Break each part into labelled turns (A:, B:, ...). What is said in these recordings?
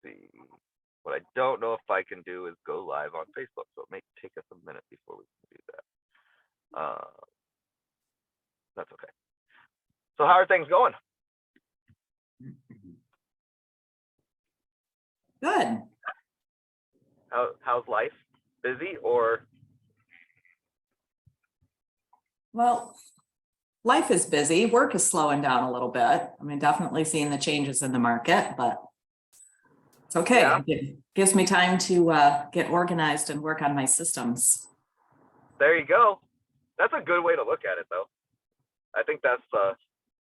A: see. What I don't know if I can do is go live on Facebook, so it may take us a minute before we can do that. That's okay. So how are things going?
B: Good.
A: How's life? Busy or?
B: Well, life is busy. Work is slowing down a little bit. I mean, definitely seeing the changes in the market, but it's okay.
A: Yeah.
B: It gives me time to get organized and work on my systems.
A: There you go. That's a good way to look at it, though. I think that's,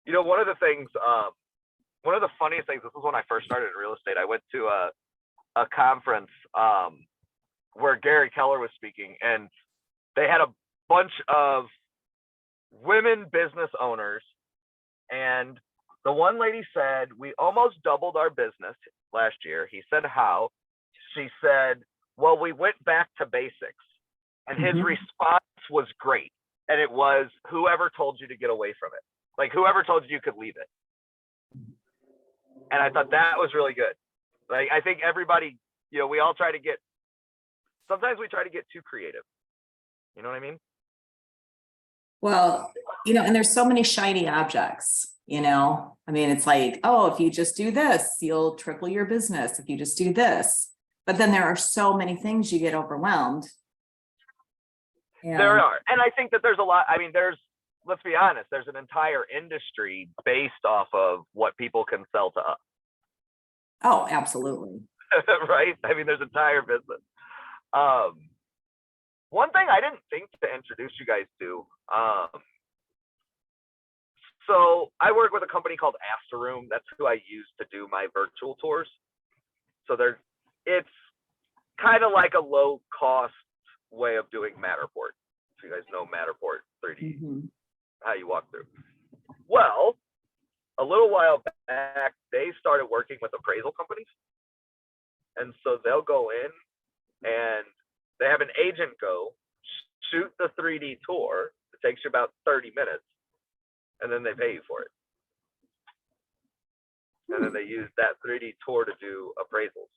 A: one of the things, one of the funniest things, this was when I first started in real estate. I went to a conference where Gary Keller was speaking, and they had a bunch of women business owners. And the one lady said, we almost doubled our business last year. He said, how? She said, well, we went back to basics. And his response was great. And it was, whoever told you to get away from it? Like, whoever told you could leave it? And I thought that was really good. Like, I think everybody, we all try to get, sometimes we try to get too creative. You know what I mean?
B: Well, and there's so many shiny objects, I mean, it's like, oh, if you just do this, you'll triple your business. If you just do this. But then there are so many things you get overwhelmed.
A: There are. And I think that there's a lot. I mean, let's be honest, there's an entire industry based off of what people can sell to us.
B: Oh, absolutely.
A: Right? I mean, there's entire business. One thing I didn't think to introduce you guys to. So I work with a company called Room. That's who I use to do my virtual tours. So it's kind of like a low cost way of doing Matterport. So you guys know Matterport 3D, how you walk through. Well, a little while back, they started working with appraisal companies. And so they'll go in and they have an agent go shoot the 3D tour. It takes you about 30 minutes. And then they pay you for it. And then they use that 3D tour to do appraisals.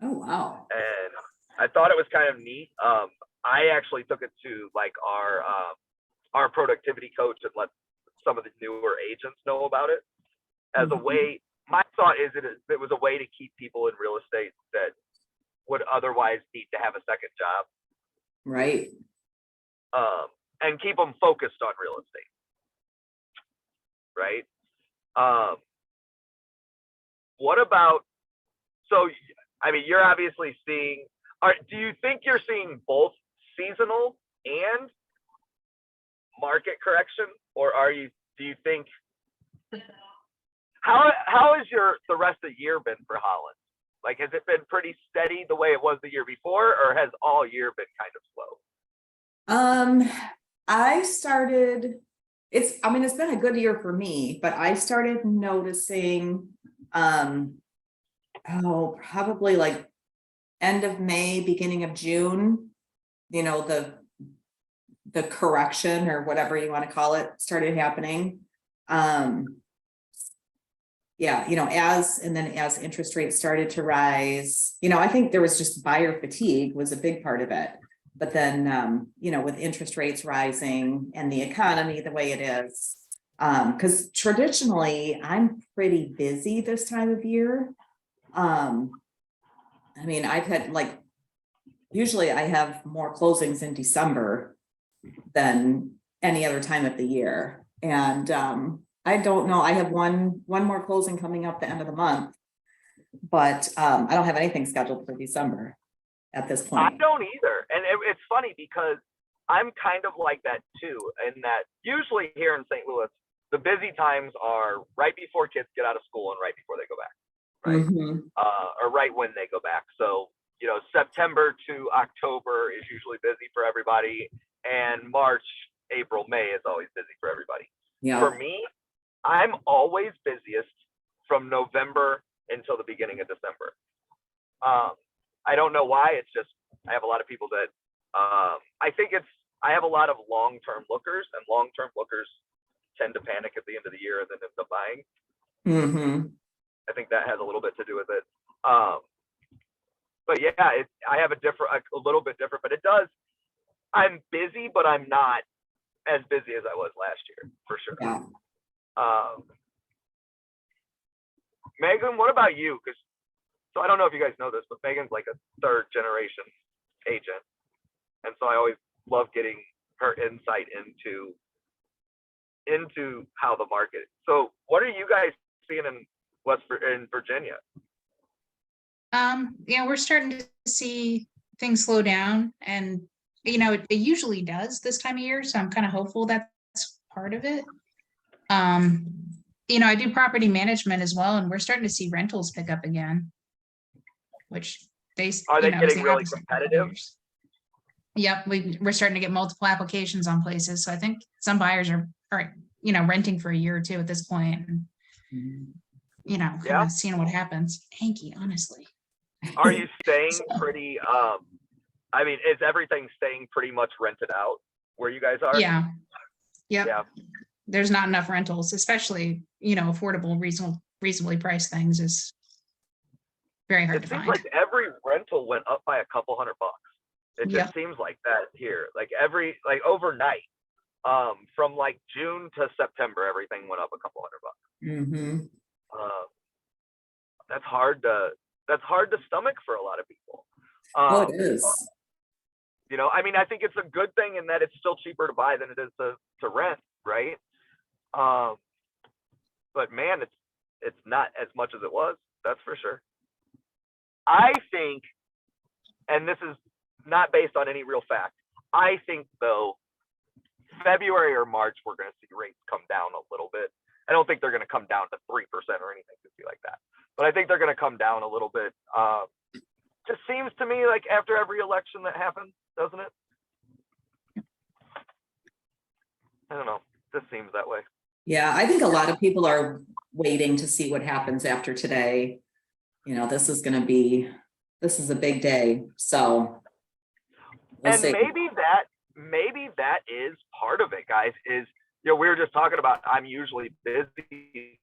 B: Oh, wow.
A: And I thought it was kind of neat. I actually took it to like our productivity coach and let some of the newer agents know about it as a way. My thought is it was a way to keep people in real estate that would otherwise need to have a second job.
B: Right.
A: And keep them focused on real estate. Right. What about, so, I mean, you're obviously seeing, do you think you're seeing both seasonal and market correction, or do you think, how has the rest of the year been for Holland? Like, has it been pretty steady the way it was the year before, or has all year been kind of slow?
B: It's been a good year for me, but I started noticing, probably like end of May, beginning of June, the correction or whatever you want to call it started happening. As interest rates started to rise, I think there was just buyer fatigue was a big part of it. But then, with interest rates rising and the economy the way it is, because traditionally I'm pretty busy this time of year. I mean, I've had usually I have more closings in December than any other time of the year. And I don't know, I have one more closing coming up the end of the month, but I don't have anything scheduled for December at this point.
A: I don't either. And it's funny because I'm kind of like that too, in that usually here in St. Louis, the busy times are right before kids get out of school and right before they go back, right? Or right when they go back. So, September to October is usually busy for everybody, and March, April, May is always busy for everybody.
B: Yeah.
A: For me, I'm always busiest from November until the beginning of December. I don't know why. It's just I have a lot of people that I have a lot of long-term lookers, and long-term lookers tend to panic at the end of the year and then end up buying. I think that has a little bit to do with it. Um, but yeah, I have a little bit different, but it does. I'm busy, but I'm not as busy as I was last year, for sure.
B: Yeah.
A: Megan, what about you? Because so I don't know if you guys know this, but Megan's like a third generation agent, and so I always love getting her insight into how the market. So what are you guys seeing in Virginia?
C: Yeah, we're starting to see things slow down, and it usually does this time of year, so I'm kind of hopeful that's part of it. I do property management as well, and we're starting to see rentals pick up again, which
A: are they getting really competitive?
C: Yep, we're starting to get multiple applications on places, so I think some buyers are renting for a year or two at this point, and kind of seeing what happens. Hanky, honestly.
A: Are you staying pretty? I mean, is everything staying pretty much rented out where you guys are?
C: Yeah. Yep.
A: Yeah.
C: There's not enough rentals, especially affordable, reasonably priced things is very hard to find.
A: It seems like every rental went up by a couple $100. It just seems like that here. Like overnight, from like June to September, everything went up a couple $100.
B: Mm-hmm.
A: That's hard to stomach for a lot of people.
B: It is.
A: I mean, I think it's a good thing in that it's still cheaper to buy than it is to rent, right? But man, it's not as much as it was. That's for sure. I think, and this is not based on any real fact, I think though, February or March, we're going to see rates come down a little bit. I don't think they're going to come down to 3% or anything like that, but I think they're going to come down a little bit. Just seems to me like after every election that happens, doesn't it? I don't know. Just seems that way.
B: Yeah, I think a lot of people are waiting to see what happens after today. This is a big day. So
A: we'll see. Maybe that is part of it, guys, is, we were just talking about, I'm usually busy.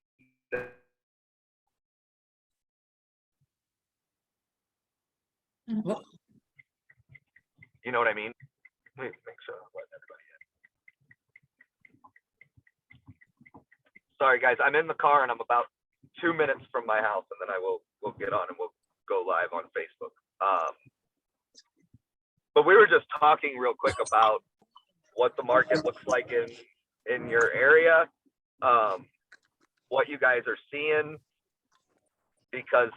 B: What?
A: You know what I mean? Let me make sure I'm letting everybody in. Sorry, guys, I'm in the car and I'm about 2 minutes from my house, and then we'll get on and we'll go live on Facebook. But we were just talking real quick about what the market looks like in your area, what you guys are seeing, because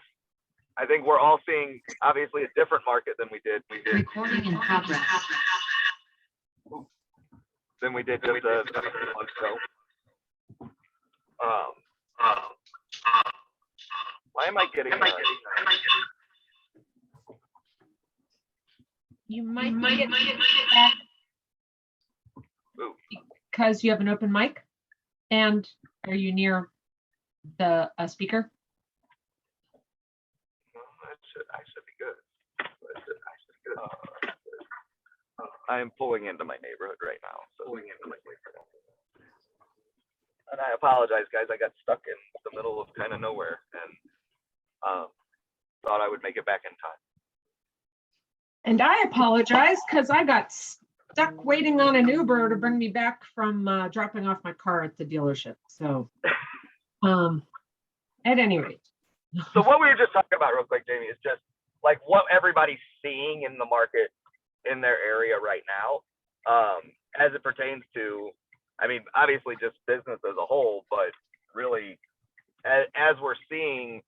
A: I think we're all seeing obviously a different market than we did.
C: Recording in progress.
A: Than we did just a few months ago. Why am I getting?
D: You might get back because you have an open mic. And are you near the speaker?
A: I should be good. I am pulling into my neighborhood right now. And I apologize, guys. I got stuck in the middle of kind of nowhere and thought I would make it back in time.
D: And I apologize because I got stuck waiting on an Uber to bring me back from dropping off my car at the dealership. So, at any rate.
A: So what we were just talking about real quick, Jamie, is just like what everybody's seeing in the market in their area right now, as it pertains to, I mean, obviously just business as a whole, but really as we're seeing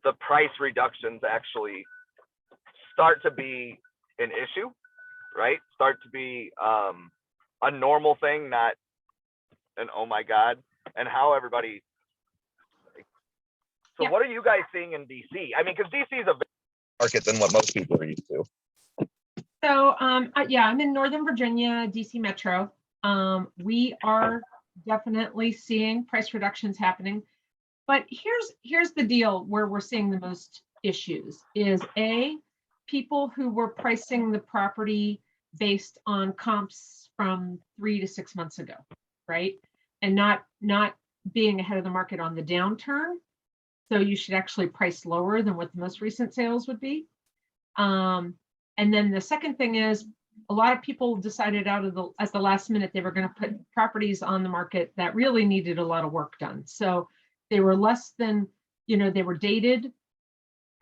A: the price reductions actually start to be an issue, right? Start to be a normal thing, not an oh my God, and how everybody. So yeah. What are you guys seeing in DC? I mean, because DC is a bigger market than what most people are used to.
D: So yeah, I'm in Northern Virginia, DC Metro. We are definitely seeing price reductions happening. But here's the deal where we're seeing the most issues is people who were pricing the property based on comps from 3 to 6 months ago, right? And not being ahead of the market on the downturn. So you should actually price lower than what the most recent sales would be. And then the second thing is, a lot of people decided at the last minute, they were going to put properties on the market that really needed a lot of work done. So they were less than, they were dated.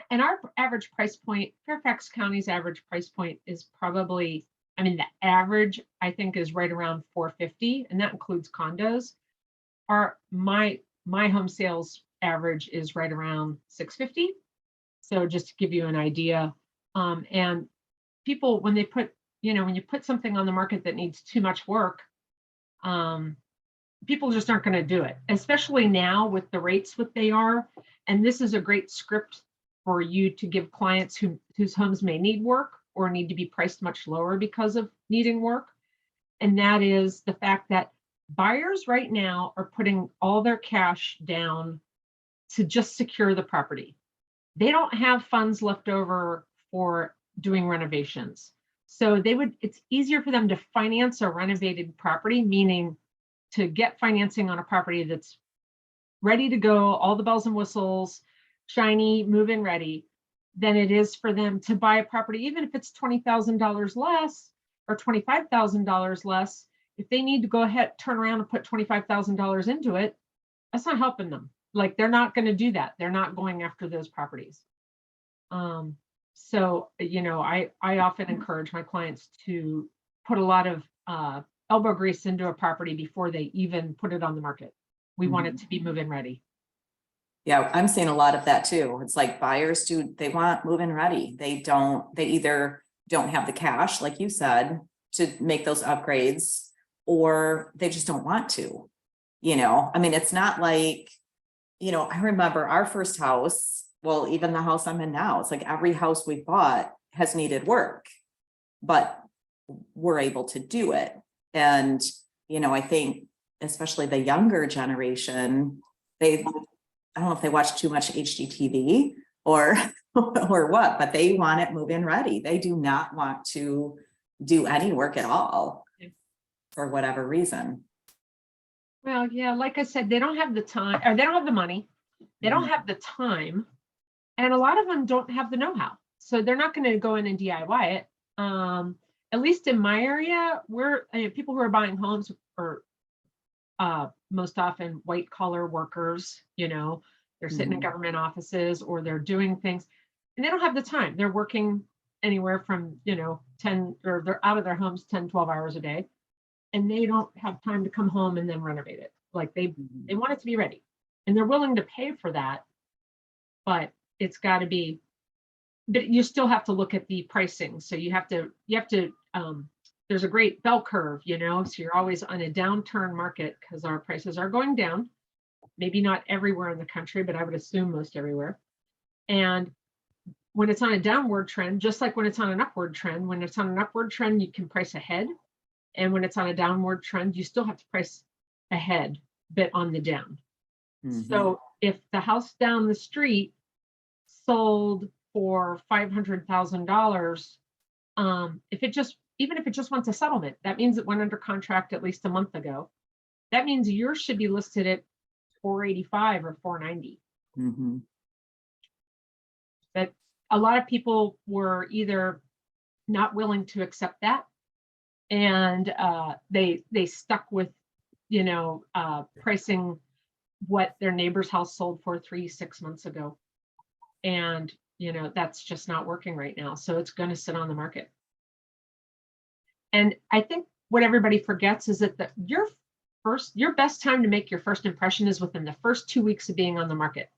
D: And our average price point, Fairfax County's average price point is probably, the average I think is right around 450, and that includes condos. My home sales average is right around 650. So just to give you an idea, and people, when they put, when you put something on the market that needs too much work, people just aren't going to do it, especially now with the rates what they are. And this is a great script for you to give clients whose homes may need work or need to be priced much lower because of needing work. And that is the fact that buyers right now are putting all their cash down to just secure the property. They don't have funds left over for doing renovations. So it's easier for them to finance a renovated property, meaning to get financing on a property that's ready to go, all the bells and whistles, shiny, move-in ready, than it is for them to buy a property, even if it's $20,000 less or $25,000 less. If they need to go ahead, turn around and put $25,000 into it, that's not helping them. Like, they're not going to do that. They're not going after those properties. So, I often encourage my clients to put a lot of elbow grease into a property before they even put it on the market. We want it to be move-in ready.
B: Yeah, I'm seeing a lot of that too. It's like buyers they want move-in ready. They either don't have the cash, like you said, to make those upgrades, or they just don't want to, it's not like, I remember our first house, well, even the house I'm in now, it's like every house we bought has needed work, but we're able to do it. And, I think especially the younger generation, I don't know if they watch too much HGTV or or what, but they want it move-in ready. They do not want to do any work at all for whatever reason.
D: Well, yeah, like I said, they don't have the time, or they don't have the money. They don't have the time. And a lot of them don't have the know-how. So they're not going to go in and DIY it. At least in my area, people who are buying homes are most often white collar workers, they're sitting in government offices or they're doing things and they don't have the time. They're working anywhere from, 10, or they're out of their homes 10, 12 hours a day, and they don't have time to come home and then renovate it. Like they want it to be ready, and they're willing to pay for that, but it's got to be, but you still have to look at the pricing. So you have to, there's a great bell curve, so you're always on a downturn market because our prices are going down. Maybe not everywhere in the country, but I would assume most everywhere. And when it's on a downward trend, just like when it's on an upward trend, you can price ahead. And when it's on a downward trend, you still have to price ahead, but on the down. So if the house down the street sold for $500,000, even if it just wants a settlement, that means it went under contract at least a month ago. That means yours should be listed at 485 or 490. But a lot of people were either not willing to accept that, and they stuck with, pricing what their neighbor's house sold for 3-6 months ago. And, that's just not working right now. So it's going to sit on the market. And I think what everybody forgets is that your best time to make your first impression is within the first 2 weeks of being on the market.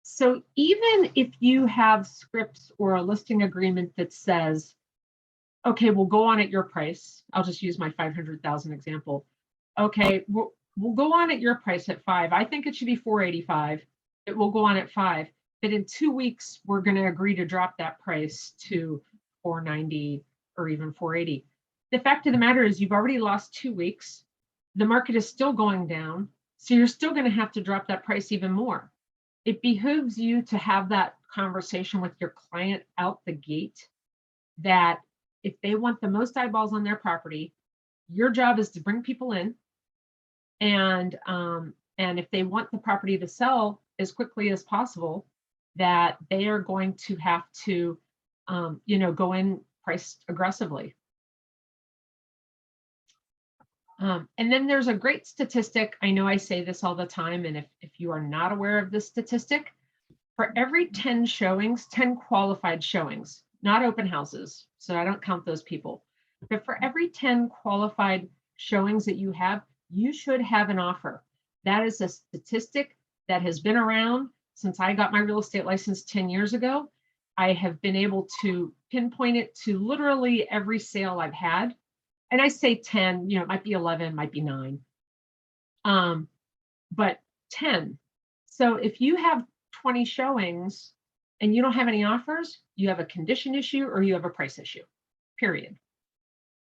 D: So even if you have scripts or a listing agreement that says, okay, we'll go on at your price. I'll just use my 500,000 example. Okay, we'll go on at your price at 5. I think it should be 485. It will go on at 5. But in 2 weeks, we're going to agree to drop that price to 490 or even 480. The fact of the matter is you've already lost 2 weeks. The market is still going down. So you're still going to have to drop that price even more. It behooves you to have that conversation with your client out the gate, that if they want the most eyeballs on their property, your job is to bring people in and And if they want the property to sell as quickly as possible, that they are going to have to, go in priced aggressively. And then there's a great statistic. I know I say this all the time, and if you are not aware of this statistic, for every 10 showings, 10 qualified showings, not open houses, so I don't count those people, but for every 10 qualified showings that you have, you should have an offer. That is a statistic that has been around since I got my real estate license 10 years ago. I have been able to pinpoint it to literally every sale I've had. And I say 10, it might be 11, might be 9, but 10. So if you have 20 showings and you don't have any offers, you have a condition issue or you have a price issue, period.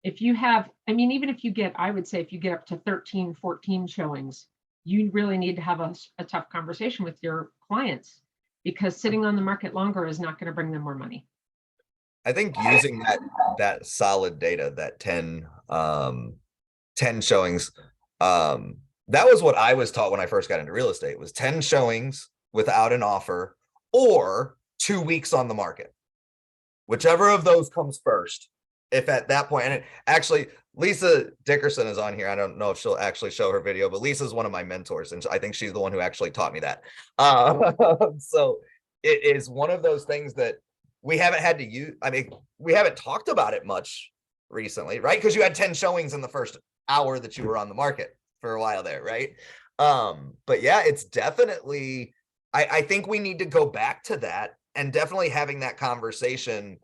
D: If you have, even if you get, I would say if you get up to 13, 14 showings, you really need to have a tough conversation with your clients, because sitting on the market longer is not going to bring them more money.
E: I think using that solid data, that 10 showings, that was what I was taught when I first got into real estate, was 10 showings without an offer or 2 weeks on the market. Whichever of those comes first. If at that point, and actually Lisa Dickerson is on here. I don't know if she'll actually show her video, but Lisa's one of my mentors, and I think she's the one who actually taught me that. So it is one of those things that we haven't had to use. We haven't talked about it much recently, right? Because you had 10 showings in the first hour that you were on the market for a while there, right? But yeah, it's definitely, I think we need to go back to that, and definitely having that conversation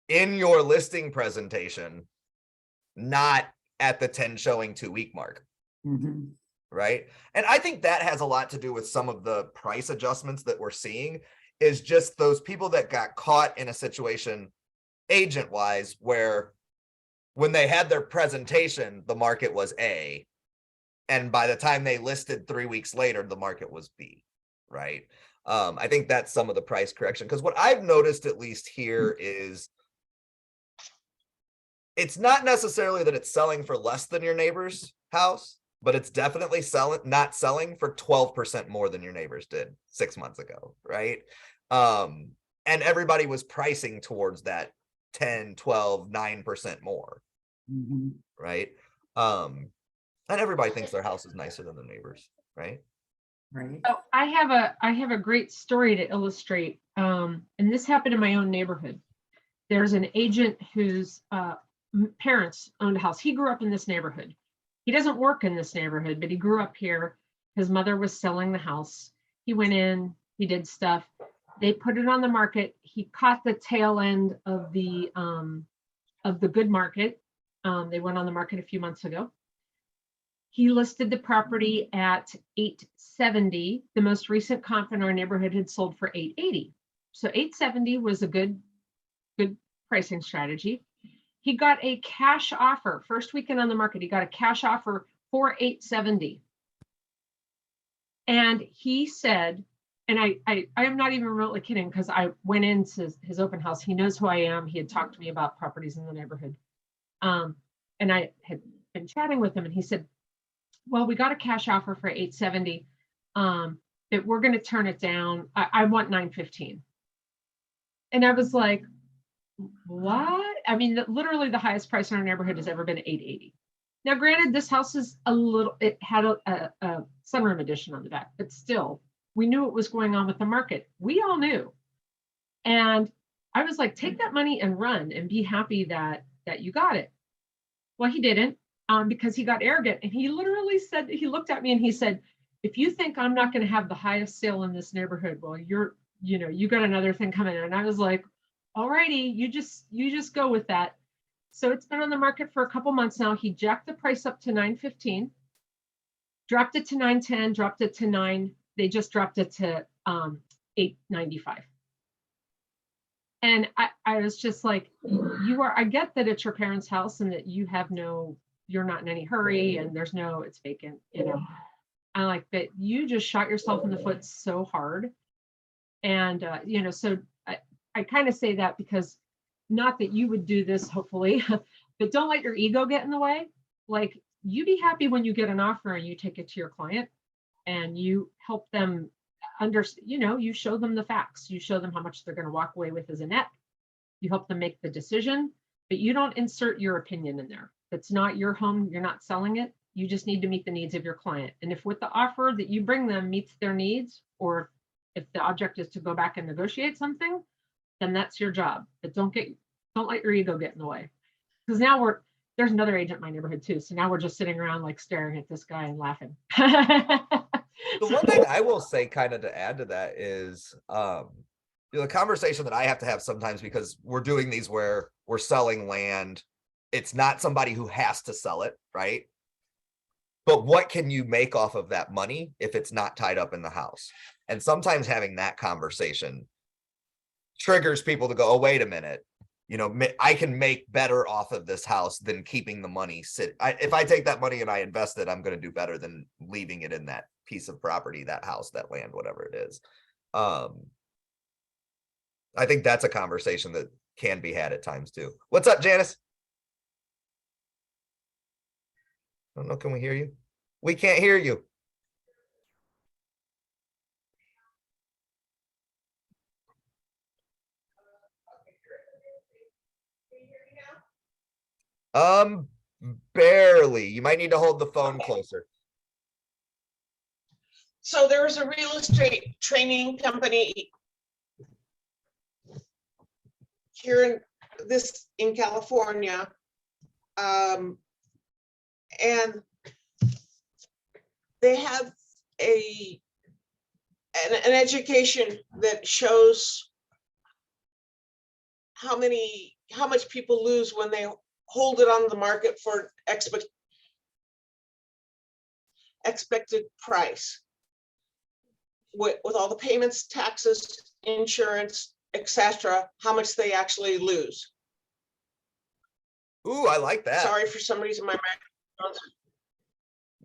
E: in your listing presentation, not at the 10 showing 2 week mark.
B: Mm-hmm.
E: Right. And I think that has a lot to do with some of the price adjustments that we're seeing, is just those people that got caught in a situation agent wise, where when they had their presentation, the market was A, and by the time they listed 3 weeks later, the market was B. Right. I think that's some of the price correction, because what I've noticed, at least here, is it's not necessarily that it's selling for less than your neighbor's house, but it's definitely not selling for 12% more than your neighbors did 6 months ago, right? And everybody was pricing towards that 10, 12, 9% more,
B: Mm-hmm.
E: right? And everybody thinks their house is nicer than the neighbors, right?
B: Right.
D: Oh, I have a great story to illustrate, and this happened in my own neighborhood. There's an agent whose parents owned a house. He grew up in this neighborhood. He doesn't work in this neighborhood, but he grew up here. His mother was selling the house. He went in, he did stuff. They put it on the market. He caught the tail end of the good market. They went on the market a few months ago. He listed the property at $870. The most recent comp in our neighborhood had sold for $880. So $870 was a good pricing strategy. He got a cash offer first weekend on the market. He got a cash offer for $870. And he said, and I am not even remotely kidding, because I went into his open house. He knows who I am. He had talked to me about properties in the neighborhood. And I had been chatting with him, and he said, well, we got a cash offer for $870. That we're going to turn it down. I want $915. And I was like, what? Literally the highest price in our neighborhood has ever been $880. Now, granted, this house is it had a sunroom addition on the back, but still, we knew what was going on with the market. We all knew. And I was like, take that money and run and be happy that you got it. Well, he didn't, because he got arrogant. And he literally said, he looked at me and he said, if you think I'm not going to have the highest sale in this neighborhood, well, you got another thing coming. And I was like, all righty, you just go with that. So it's been on the market for a couple months now. He jacked the price up to $915, dropped it to $910, dropped it to $9. They just dropped it to $895. And I was just like, I get that it's your parents' house and that you're not in any hurry and it's vacant, I like that you just shot yourself in the foot so hard. And, so I kind of say that because, not that you would do this, hopefully, but don't let your ego get in the way. Like, you be happy when you get an offer and you take it to your client and you help them you show them the facts. You show them how much they're going to walk away with as a net. You help them make the decision, but you don't insert your opinion in there. It's not your home. You're not selling it. You just need to meet the needs of your client. And if with the offer that you bring them meets their needs, or if the object is to go back and negotiate something, then that's your job. But don't let your ego get in the way. Because now there's another agent in my neighborhood too. So now we're just sitting around like staring at this guy and laughing.
E: The one thing I will say kind of to add to that is, the conversation that I have to have sometimes, because we're doing these where we're selling land. It's not somebody who has to sell it, right? But what can you make off of that money if it's not tied up in the house? And sometimes having that conversation triggers people to go, oh, wait a minute. I can make better off of this house than keeping the money sit. If I take that money and I invest it, I'm going to do better than leaving it in that piece of property, that house, that land, whatever it is. I think that's a conversation that can be had at times too. What's up, Janice? I don't know. Can we hear you? We can't hear you. Barely. You might need to hold the phone closer.
F: So there was a real estate training company here in California. And they have an education that shows how much people lose when they hold it on the market for expected price. With all the payments, taxes, insurance, etc., how much they actually lose.
E: Ooh, I like that.
F: Sorry, for some reason my microphone.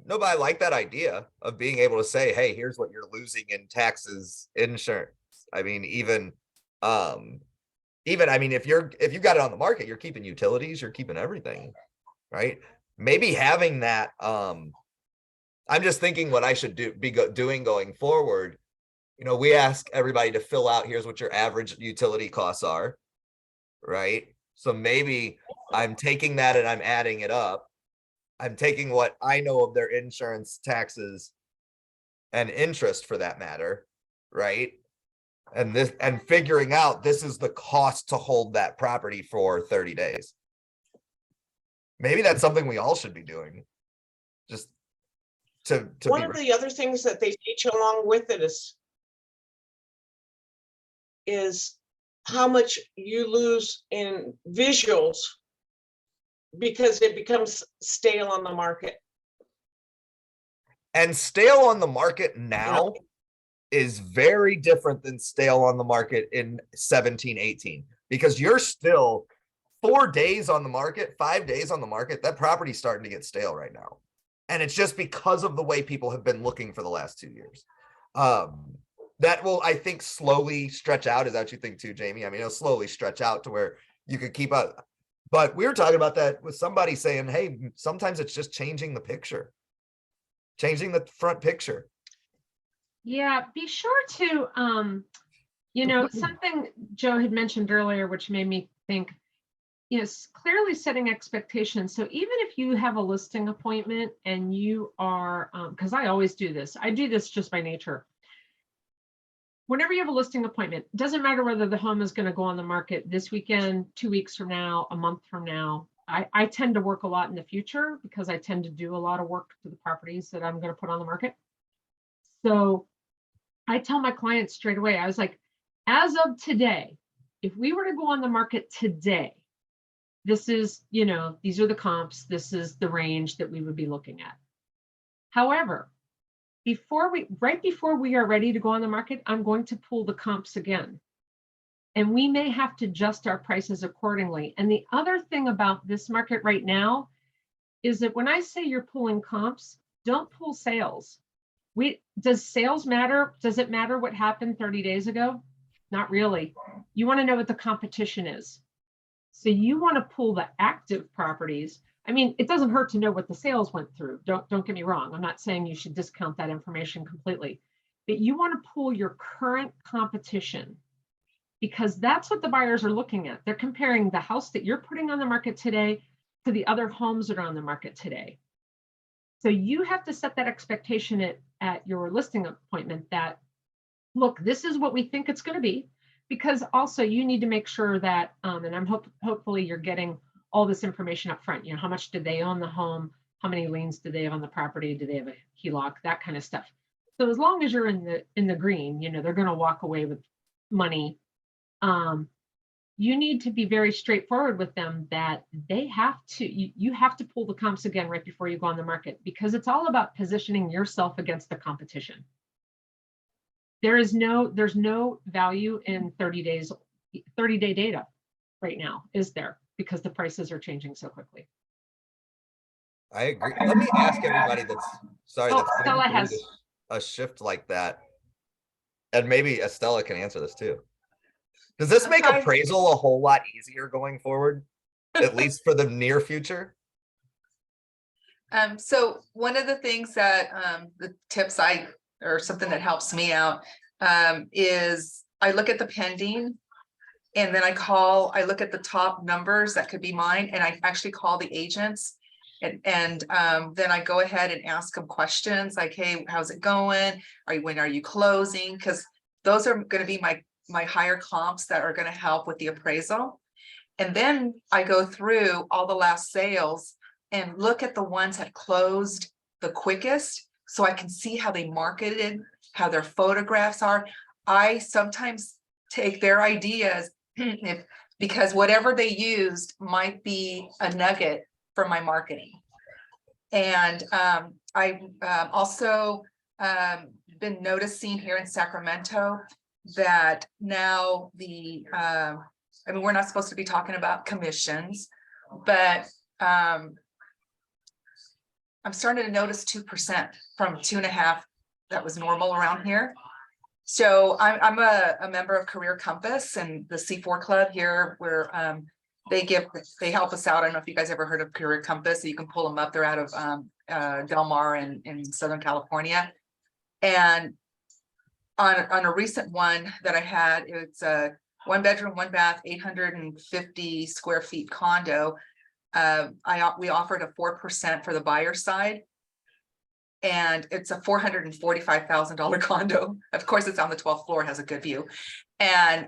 E: No, but I like that idea of being able to say, hey, here's what you're losing in taxes, insurance. I mean, even I mean, if you've got it on the market, you're keeping utilities, you're keeping everything, right? Maybe having that, I'm just thinking what I should be doing going forward. We ask everybody to fill out, here's what your average utility costs are, right? So maybe I'm taking that and I'm adding it up. I'm taking what I know of their insurance, taxes, and interest for that matter, right? And figuring out this is the cost to hold that property for 30 days. Maybe that's something we all should be doing. Just to
F: one of the other things that they teach along with it is how much you lose in visuals because it becomes stale on the market.
E: And stale on the market now is very different than stale on the market in 17, 18, because you're still 4 days on the market, 5 days on the market. That property's starting to get stale right now. And it's just because of the way people have been looking for the last 2 years. That will, I think, slowly stretch out. Is that what you think too, Jamie? I mean, it'll slowly stretch out to where you could keep up. But we were talking about that with somebody saying, hey, sometimes it's just changing the picture, changing the front picture.
D: Yeah, be sure to, something Joe had mentioned earlier, which made me think, clearly setting expectations. So even if you have a listing appointment and you are, because I always do this, I do this just by nature. Whenever you have a listing appointment, it doesn't matter whether the home is going to go on the market this weekend, 2 weeks from now, a month from now. I tend to work a lot in the future because I tend to do a lot of work to the properties that I'm going to put on the market. So I tell my clients straight away, I was like, as of today, if we were to go on the market today, this is, these are the comps, this is the range that we would be looking at. However, right before we are ready to go on the market, I'm going to pull the comps again. And we may have to adjust our prices accordingly. And the other thing about this market right now is that when I say you're pulling comps, don't pull sales. Does sales matter? Does it matter what happened 30 days ago? Not really. You want to know what the competition is. So you want to pull the active properties I mean, it doesn't hurt to know what the sales went through. Don't get me wrong. I'm not saying you should discount that information completely, but you want to pull your current competition, because that's what the buyers are looking at. They're comparing the house that you're putting on the market today to the other homes that are on the market today. So you have to set that expectation at your listing appointment that, look, this is what we think it's going to be, because also you need to make sure that, and hopefully you're getting all this information up front. You know, how much did they own the home? How many liens do they have on the property? Do they have a HELOC? That kind of stuff. So as long as you're in the green, you know, they're going to walk away with money. You need to be very straightforward with them that they have to, you have to pull the comps again right before you go on the market, because it's all about positioning yourself against the competition. There's no value in 30-day data right now, is there? Because the prices are changing so quickly.
E: I agree. Let me ask everybody that's sorry,
D: Oh,
E: that's going
D: Stella
E: through
D: has.
E: this- a shift like that. And maybe Estella can answer this too. Does this make
G: Okay.
E: appraisal a whole lot easier going forward? At least for the near future?
G: So one of the things that the tips or something that helps me out is I look at the pending, and then I look at the top numbers that could be mine, and I actually call the agents, and then I go ahead and ask them questions like, hey, how's it going? When are you closing? Because those are going to be my higher comps that are going to help with the appraisal. And then I go through all the last sales and look at the ones that closed the quickest, so I can see how they marketed, how their photographs are. I sometimes take their ideas because whatever they used might be a nugget for my marketing. And I also been noticing here in Sacramento that now I mean, we're not supposed to be talking about commissions, but I'm starting to notice 2% from 2.5% that was normal around here. So I'm a member of Career Compass and the C4 Club here, where they help us out. I don't know if you guys ever heard of Career Compass. So you can pull them up. They're out of Del Mar in Southern California. And on a recent one that I had, it's a 1-bedroom, 1-bath, 850 square feet condo. We offered a 4% for the buyer side, and it's a $445,000 condo. Of course, it's on the 12th floor, has a good view. And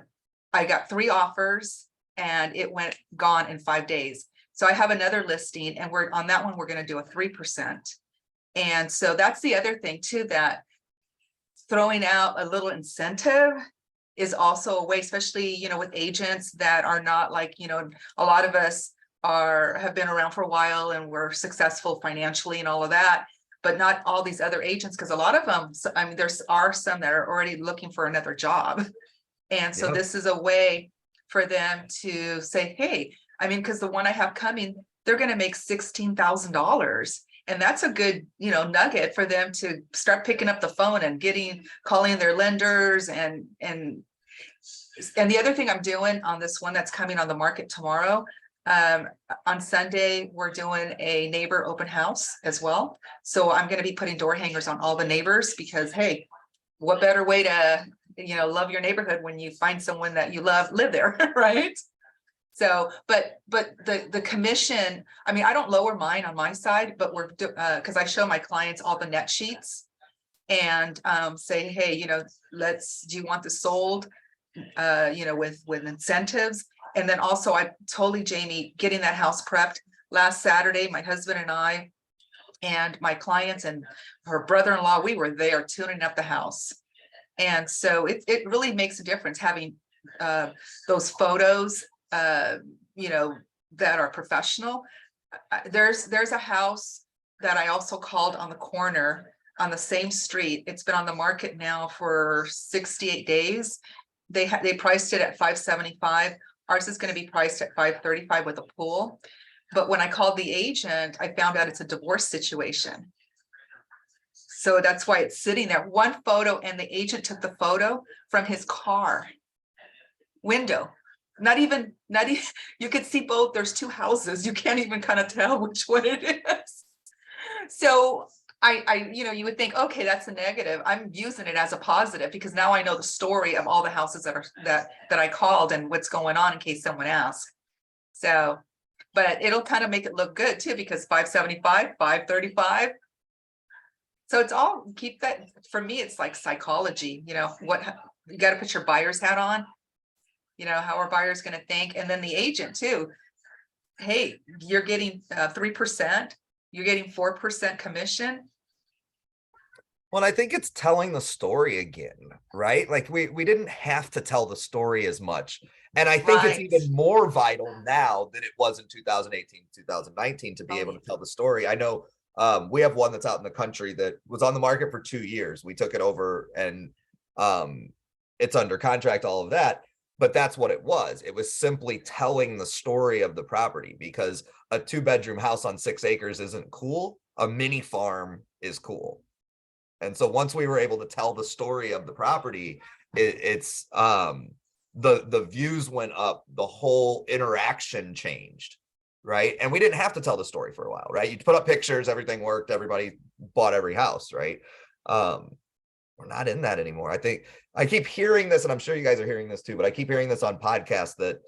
G: I got 3 offers, and it went gone in 5 days. So I have another listing, and we're on that one, we're going to do a 3%. And so that's the other thing too, that throwing out a little incentive is also a way, especially, you know, with agents that are not like, you know, a lot of us have been around for a while and we're successful financially and all of that, but not all these other agents, because a lot of them, I mean, are some that are already looking for another job. And so this is a way for them to say, hey, I mean, because the one I have coming, they're going to make $16,000. And that's a good, you know, nugget for them to start picking up the phone and calling their lenders. And the other thing I'm doing on this one that's coming on the market tomorrow, on Sunday, we're doing a neighbor open house as well. So I'm going to be putting door hangers on all the neighbors, because, hey, what better way to, you know, love your neighborhood when you find someone that you love live there, right? So, but the commission, I mean, I don't lower mine on my side, but we're, because I show my clients all the net sheets and say, hey, you know, do you want this sold, you know, with incentives? And then also I totally, Jamie, getting that house prepped. Last Saturday, my husband and I and my clients and her brother-in-law, we were there tuning up the house. And so it really makes a difference having those photos, you know, that are professional. There's a house that I also called on the corner on the same street. It's been on the market now for 68 days. They priced it at $575. Ours is going to be priced at $535 with a pool. But when I called the agent, I found out it's a divorce situation. So that's why it's sitting there. One photo, and the agent took the photo from his car window. not even, you could see both, there's two houses, you can't even kind of tell which one it is. So you would think, okay, that's a negative. I'm using it as a positive because now I know the story of all the houses that I called and what's going on in case someone asks. So, but it'll kind of make it look good too, because 575, 535. So it's all, keep that, for me, it's like psychology, what, you got to put your buyer's hat on, how are buyers going to think? And then the agent too. Hey, you're getting 3%, you're getting 4% commission.
E: Well, I think it's telling the story again, right? Like we didn't have to tell the story as much. And I think it's
G: Right.
E: even more vital now than it was in 2018, 2019 to be able to tell the story. I know we have one that's out in the country that was on the market for 2 years. We took it over and it's under contract, all of that. But that's what it was. It was simply telling the story of the property, because a 2-bedroom house on 6 acres isn't cool. A mini farm is cool. And so once we were able to tell the story of the property, it's the views went up, the whole interaction changed, right? And we didn't have to tell the story for a while, right? You put up pictures, everything worked, everybody bought every house, right? We're not in that anymore. I think I keep hearing this, and I'm sure you guys are hearing this too, but I keep hearing this on podcasts that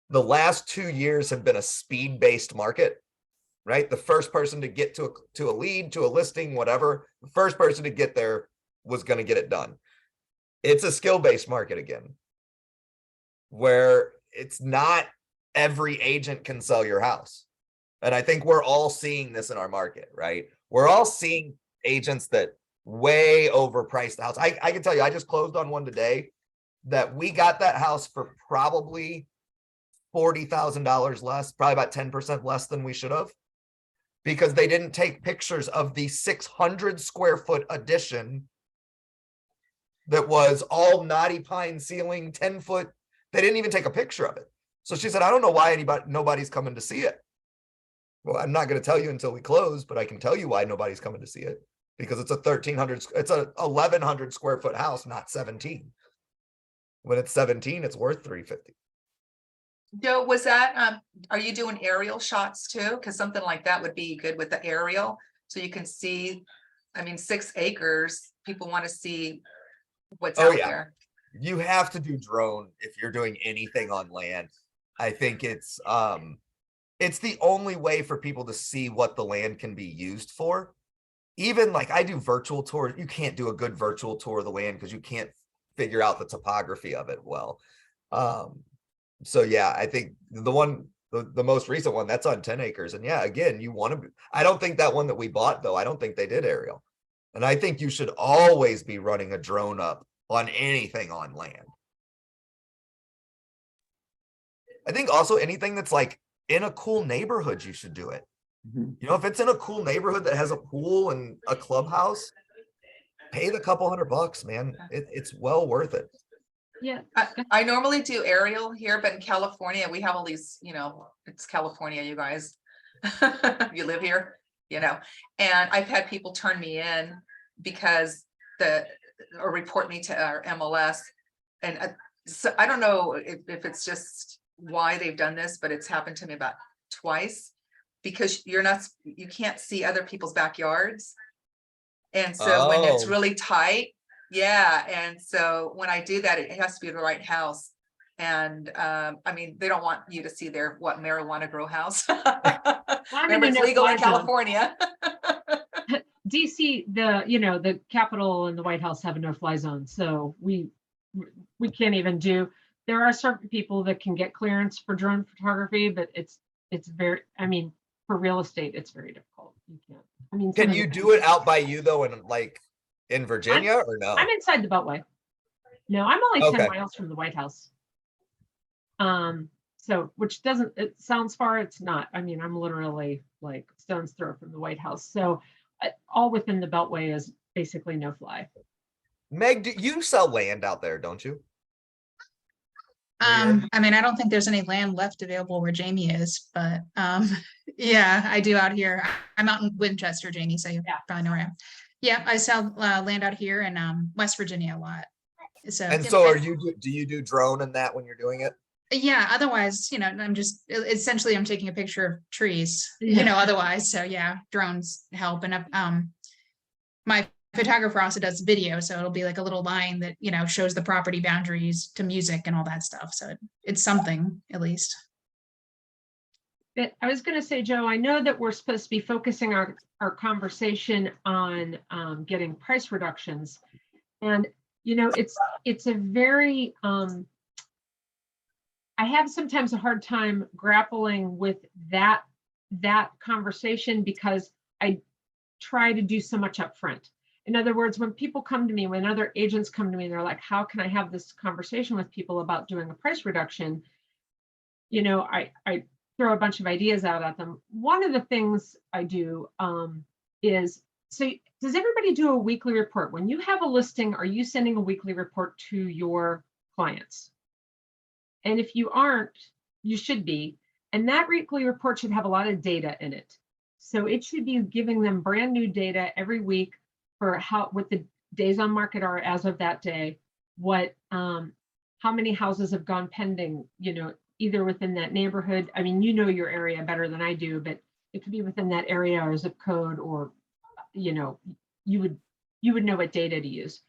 E: the last 2 years have been a speed-based market, right? The first person to get to a lead, to a listing, whatever, the first person to get there was going to get it done. It's a skill-based market again, where it's not every agent can sell your house. And I think we're all seeing this in our market, right? We're all seeing agents that way overpriced the house. I can tell you, I just closed on one today that we got that house for probably $40,000 less, probably about 10% less than we should have, because they didn't take pictures of the 600 square foot addition that was all knotty pine ceiling, 10 foot. They didn't even take a picture of it. So she said, I don't know why nobody's coming to see it. Well, I'm not going to tell you until we close, but I can tell you why nobody's coming to see it, because it's a 1,100 square foot house, not 17. When it's 17, it's worth 350.
G: Joe, was that, are you doing aerial shots too? Because something like that would be good with the aerial. So you can see, 6 acres, people want to see what's out there.
E: You have to do drone if you're doing anything on land. I think it's the only way for people to see what the land can be used for. Even like I do virtual tours, you can't do a good virtual tour of the land because you can't figure out the topography of it well. So yeah, I think the most recent one, that's on 10 acres. And yeah, again, you want to, I don't think that one that we bought though, I don't think they did aerial. And I think you should always be running a drone up on anything on land. I think also anything that's like in a cool neighborhood, you should do it. If it's in a cool neighborhood that has a pool and a clubhouse, pay the couple $100, man. It's well worth it.
D: Yeah.
G: I normally do aerial here, but in California, we have all these, it's California, you guys. You live here, and I've had people turn me in because or report me to our MLS. And so I don't know if it's just why they've done this, but it's happened to me about twice, because you can't see other people's backyards. And so when it's really tight, yeah. And so when I do that, it has to be the right house. And they don't want you to see their marijuana grow house. Remember, it's legal in California.
D: DC, the Capitol and the White House have a no-fly zone, so we can't even do. There are certain people that can get clearance for drone photography, but it's very, for real estate, it's very difficult. You can't.
E: Can you do it out by you though, in Virginia, or no?
D: I'm inside the Beltway. No, I'm only 10
E: Okay.
D: miles from the White House. So which doesn't, it sounds far, it's not. I'm literally like stone's throw from the White House. So all within the Beltway is basically no fly.
E: Meg, do you sell land out there, don't you?
C: I don't think there's any land left available where Jamie is, but yeah, I do out here. I'm out in Winchester, Jamie, so you probably know where I am. Yeah, I sell land out here in West Virginia a lot. So.
E: And so are you, do you do drone and that when you're doing it?
C: Yeah, otherwise, I'm just essentially I'm taking a picture of trees,
D: Yeah.
C: otherwise. So yeah, drones help. And my photographer also does video, so it'll be like a little line that, shows the property boundaries to music and all that stuff. So it's something at least.
D: But I was going to say, Joe, I know that we're supposed to be focusing our conversation on getting price reductions. And, it's a very, I have sometimes a hard time grappling with that conversation because I try to do so much up front. In other words, when people come to me, when other agents come to me, they're like, how can I have this conversation with people about doing a price reduction? I throw a bunch of ideas out at them. One of the things I do is, so does everybody do a weekly report? When you have a listing, are you sending a weekly report to your clients? And if you aren't, you should be. And that weekly report should have a lot of data in it. So it should be giving them brand new data every week for what the days on market are as of that day, how many houses have gone pending, either within that neighborhood. I mean, your area better than I do, but it could be within that area or zip code, or, you would know what data to use.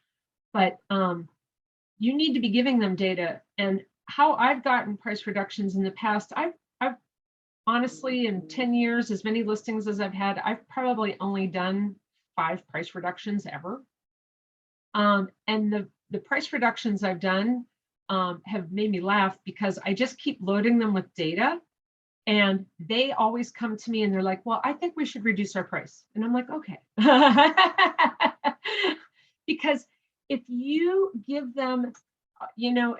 D: But you need to be giving them data. And how I've gotten price reductions in the past, I've honestly, in 10 years, as many listings as I've had, I've probably only done 5 price reductions ever. And the price reductions I've done have made me laugh because I just keep loading them with data, and they always come to me and they're like, well, I think we should reduce our price. And I'm like, okay. Because if you give them,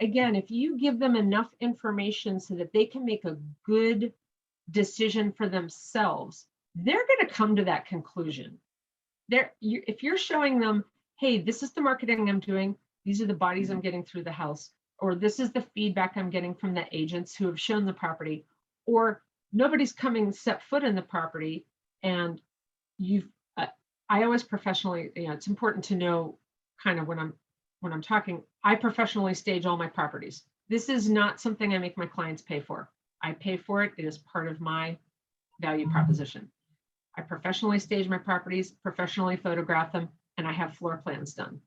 D: again, if you give them enough information so that they can make a good decision for themselves, they're going to come to that conclusion. If you're showing them, hey, this is the marketing I'm doing, these are the bodies I'm getting through the house, or this is the feedback I'm getting from the agents who have shown the property, or nobody's coming set foot in the property, and I always professionally, it's important to know kind of when I'm talking, I professionally stage all my properties. This is not something I make my clients pay for. I pay for it. It is part of my value proposition. I professionally stage my properties, professionally photograph them, and I have floor plans done.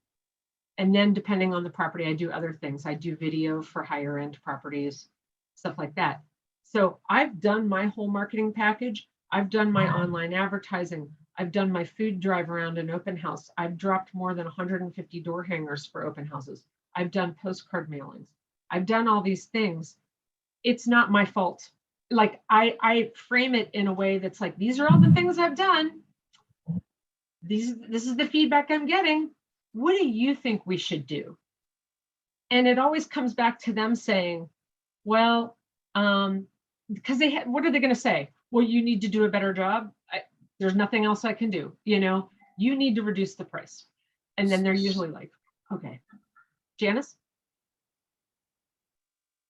D: And then depending on the property, I do other things. I do video for higher end properties, stuff like that. So I've done my whole marketing package. I've done my online advertising. I've done my food drive around an open house. I've dropped more than 150 door hangers for open houses. I've done postcard mailings. I've done all these things. It's not my fault. Like I frame it in a way that's like, these are all the things I've done. This is the feedback I'm getting. What do you think we should do? And it always comes back to them saying, well, because what are they going to say? Well, you need to do a better job. There's nothing else I can do. You need to reduce the price. And then they're usually like, okay. Janice?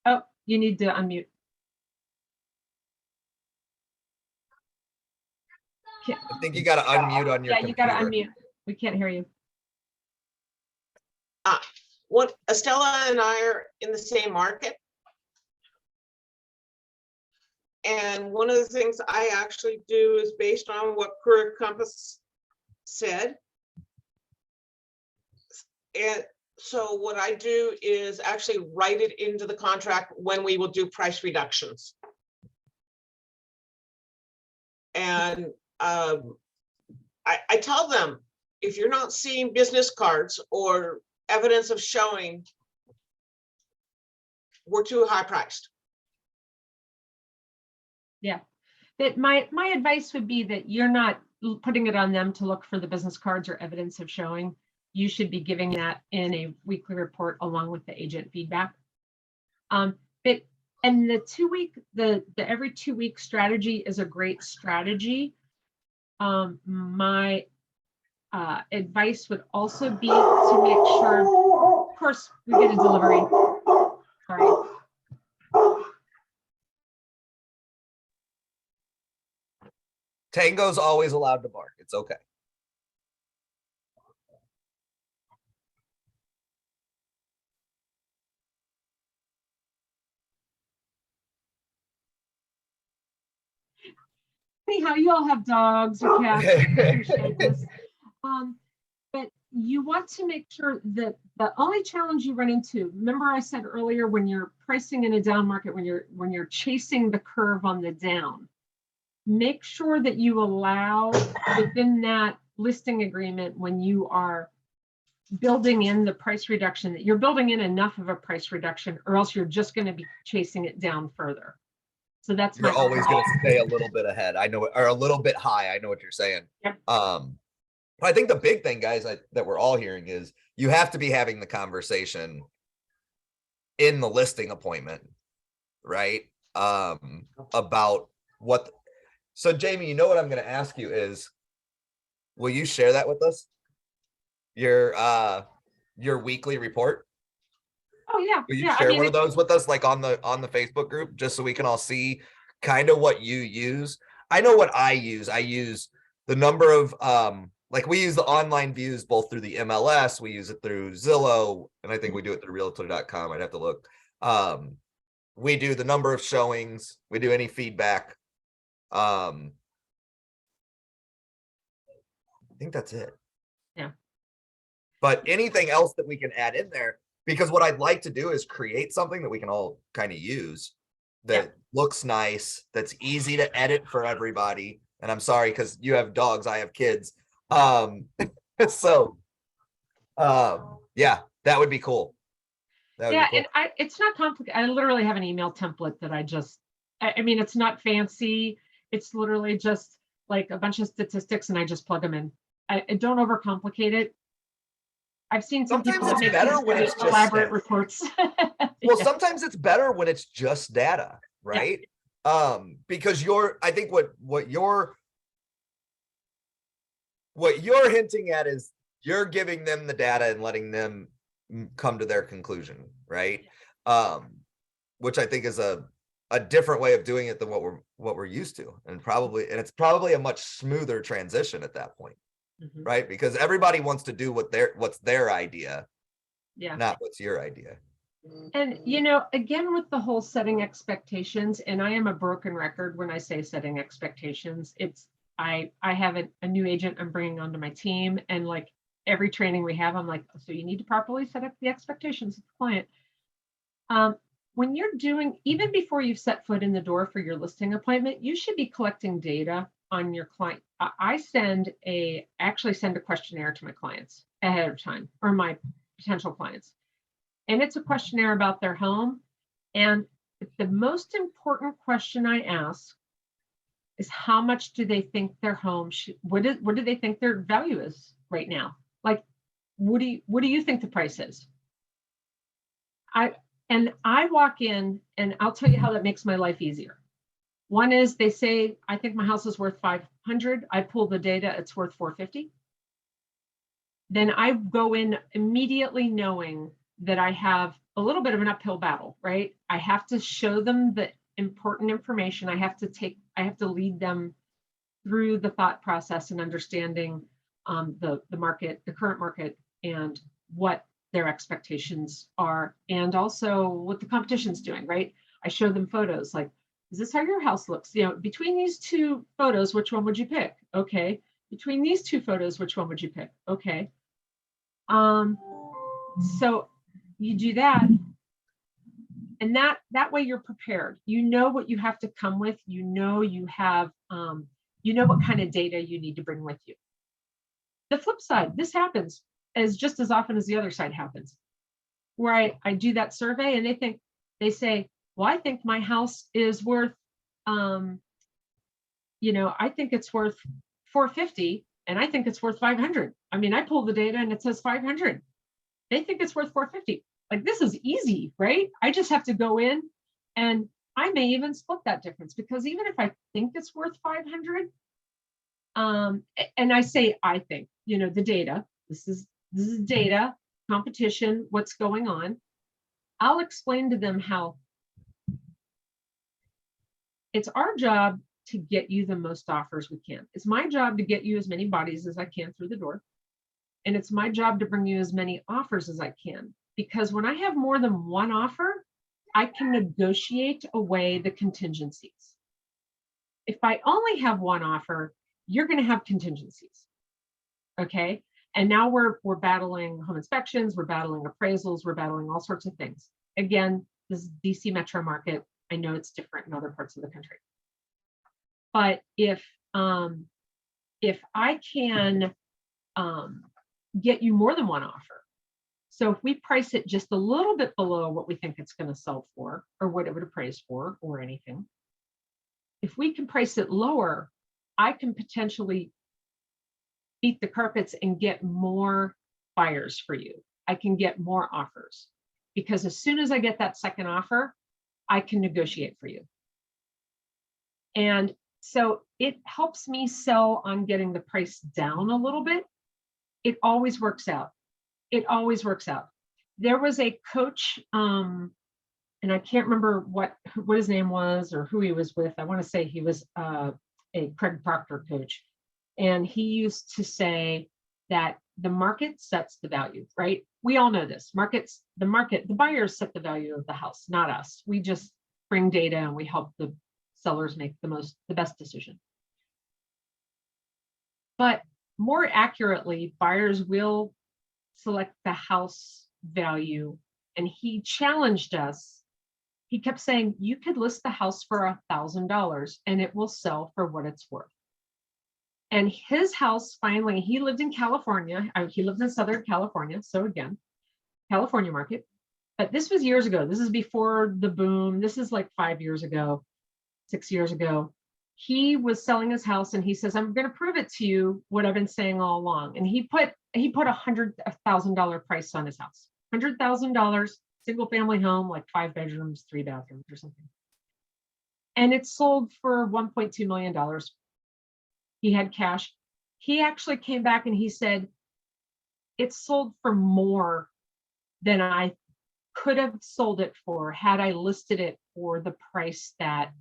D: Oh, you need to unmute.
E: I think you got to unmute on your
D: Yeah, you got to
E: computer.
D: unmute. We can't hear you.
F: What Estella and I are in the same market. And one of the things I actually do is based on what Career Compass said. And so what I do is actually write it into the contract when we will do price reductions. And I tell them, if you're not seeing business cards or evidence of showing, we're too high priced.
D: Yeah, that my advice would be that you're not putting it on them to look for the business cards or evidence of showing. You should be giving that in a weekly report along with the agent feedback. And the every 2 week strategy is a great strategy. My advice would also be to make sure, of course, we get a delivery. Sorry.
E: Tango's always allowed to bark. It's okay.
D: Anyhow, you all have dogs or cats. I appreciate this. But you want to make sure that the only challenge you run into, remember I said earlier, when you're pricing in a down market, when you're chasing the curve on the down, make sure that you allow within that listing agreement, when you are building in the price reduction, that you're building in enough of a price reduction, or else you're just going to be chasing it down further. So that's
E: You're always going to stay a little bit ahead. I know, or a little bit high. I know what you're saying.
D: Yep.
E: I think the big thing, guys, that we're all hearing is you have to be having the conversation in the listing appointment, right? About what. So Jamie, you know what I'm going to ask you is, will you share that with us? Your weekly report?
D: Oh yeah.
E: Will you
D: Yeah,
E: share one of those with us, like on the Facebook group, just so we can all see kind of what you use? I know what I use. I use the number of like we use the online views both through the MLS, we use it through Zillow, and I think we do it through realtor.com. I'd have to look. We do the number of showings, we do any feedback. I think that's it.
D: Yeah.
E: But anything else that we can add in there, because what I'd like to do is create something that we can all kind of use that looks nice, that's easy to edit for everybody. And I'm sorry, because you have dogs, I have kids. So yeah, that would be cool.
D: Yeah, and it's not complicated. I literally have an email template that I mean, it's not fancy. It's literally just like a bunch of statistics and I just plug them in. I don't overcomplicate it. I've seen some people that make
E: better when it's just
D: elaborate reports.
E: Well, sometimes it's better when it's just data, right? Because I think what you're hinting at is you're giving them the data and letting them come to their conclusion, right? Which I think is a different way of doing it than what we're used to, and it's probably a much smoother transition at that point.
D: Mm-hmm.
E: Right? Because everybody wants to do what's their idea, not what's your idea.
D: And again, with the whole setting expectations, and I am a broken record when I say setting expectations, it's I have a new agent I'm bringing onto my team, and like every training we have, I'm like, so you need to properly set up the expectations of the client. When you're doing, even before you've set foot in the door for your listing appointment, you should be collecting data on your client. I actually send a questionnaire to my clients ahead of time, or my potential clients. And it's a questionnaire about their home. And the most important question I ask is, how much do they think their home what do they think their value is right now? Like, what do you think the price is? I walk in and I'll tell you how that makes my life easier. One is they say, I think my house is worth 500. I pull the data, it's worth 450. Then I go in immediately knowing that I have a little bit of an uphill battle, right? I have to show them the important information. I have to lead them through the thought process and understanding the market, the current market, and what their expectations are, and also what the competition's doing, right? I show them photos like, is this how your house looks? Between these two photos, which one would you pick? Okay. Between these two photos, which one would you pick? Okay. So you do that, and that way you're prepared. You know what you have to come with. You have, what kind of data you need to bring with you. The flip side, this happens just as often as the other side happens, where I do that survey and they say, well, I think my house is worth, I think it's worth 450 and I think it's worth 500. I mean, I pull the data and it says 500. They think it's worth 450. Like, this is easy, right? I just have to go in, and I may even split that difference, because even if I think it's worth 500, and I say, I think, the data, this is data, competition, what's going on. I'll explain to them how it's our job to get you the most offers we can. It's my job to get you as many bodies as I can through the door. And it's my job to bring you as many offers as I can. Because when I have more than one offer, I can negotiate away the contingencies. if I only have one offer, you're going to have contingencies. Okay. And now we're battling home inspections, we're battling appraisals, we're battling all sorts of things. Again, this is DC metro market. I know it's different in other parts of the country. But if I can get you more than one offer, so if we price it just a little bit below what we think it's going to sell for, or what it would appraise for, or anything, if we can price it lower, I can potentially beat the carpets and get more buyers for you. I can get more offers, because as soon as I get that second offer, I can negotiate for you. And so it helps me sell on getting the price down a little bit. It always works out. It always works out. There was a coach, and I can't remember what his name was or who he was with. I want to say he was a Craig Proctor coach. And he used to say that the market sets the value, right? We all know this. The buyers set the value of the house, not us. We just bring data and we help the sellers make the best decision. But more accurately, buyers will select the house value. And he challenged us. He kept saying, you could list the house for $1,000 and it will sell for what it's worth. And his house finally, he lived in California. He lived in Southern California. So again, California market. But this was years ago. This is before the boom. This is like 5 years ago, 6 years ago. He was selling his house and he says, I'm going to prove it to you what I've been saying all along. And he put $100,000 price on his house. $100,000, single family home, like 5 bedrooms, 3 bathrooms or something. And it sold for $1.2 million. He had cash. He actually came back and he said, it sold for more than I could have sold it for had I listed it for the price that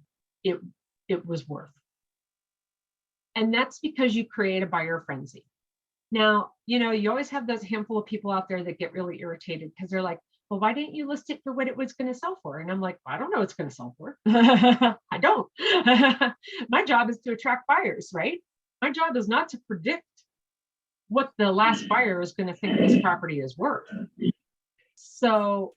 D: it was worth. And that's because you create a buyer frenzy. Now, you always have those handful of people out there that get really irritated because they're like, well, why didn't you list it for what it was going to sell for? And I'm like, I don't know what it's going to sell for. I don't. My job is to attract buyers, right? My job is not to predict what the last buyer is going to think this property is worth. So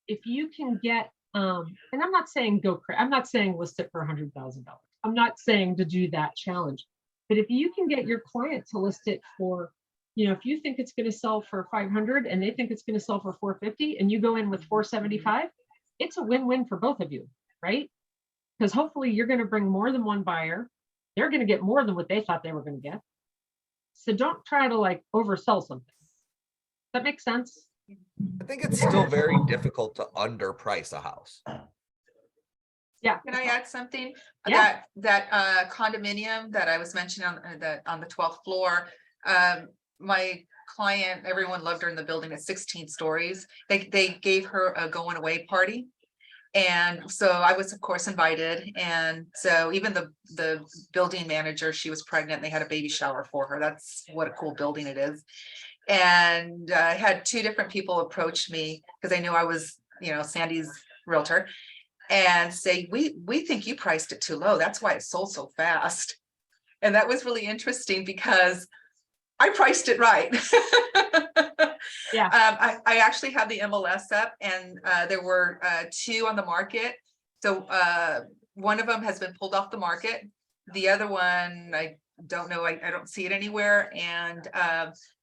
D: if you can get, and I'm not saying I'm not saying list it for $100,000. I'm not saying to do that challenge, but if you can get your client to list it for, if you think it's going to sell for 500 and they think it's going to sell for 450 and you go in with 475, it's a win-win for both of you, right? Because hopefully you're going to bring more than one buyer. They're going to get more than what they thought they were going to get. So don't try to like oversell something. Does that make sense?
E: I think it's still very difficult to underprice a house.
D: Yeah.
G: Can I add something?
D: Yeah.
G: That condominium that I was mentioning on the 12th floor, my client, everyone loved her in the building at 16 stories. They gave her a going away party. And so I was, of course, invited. And so even the building manager, she was pregnant. They had a baby shower for her. That's what a cool building it is. And I had 2 different people approach me because they knew I was, Sandy's realtor, and say, we think you priced it too low. That's why it sold so fast. And that was really interesting because I priced it right.
D: Yeah.
G: I actually had the MLS up and there were 2 on the market. So one of them has been pulled off the market. The other one, I don't know. I don't see it anywhere. And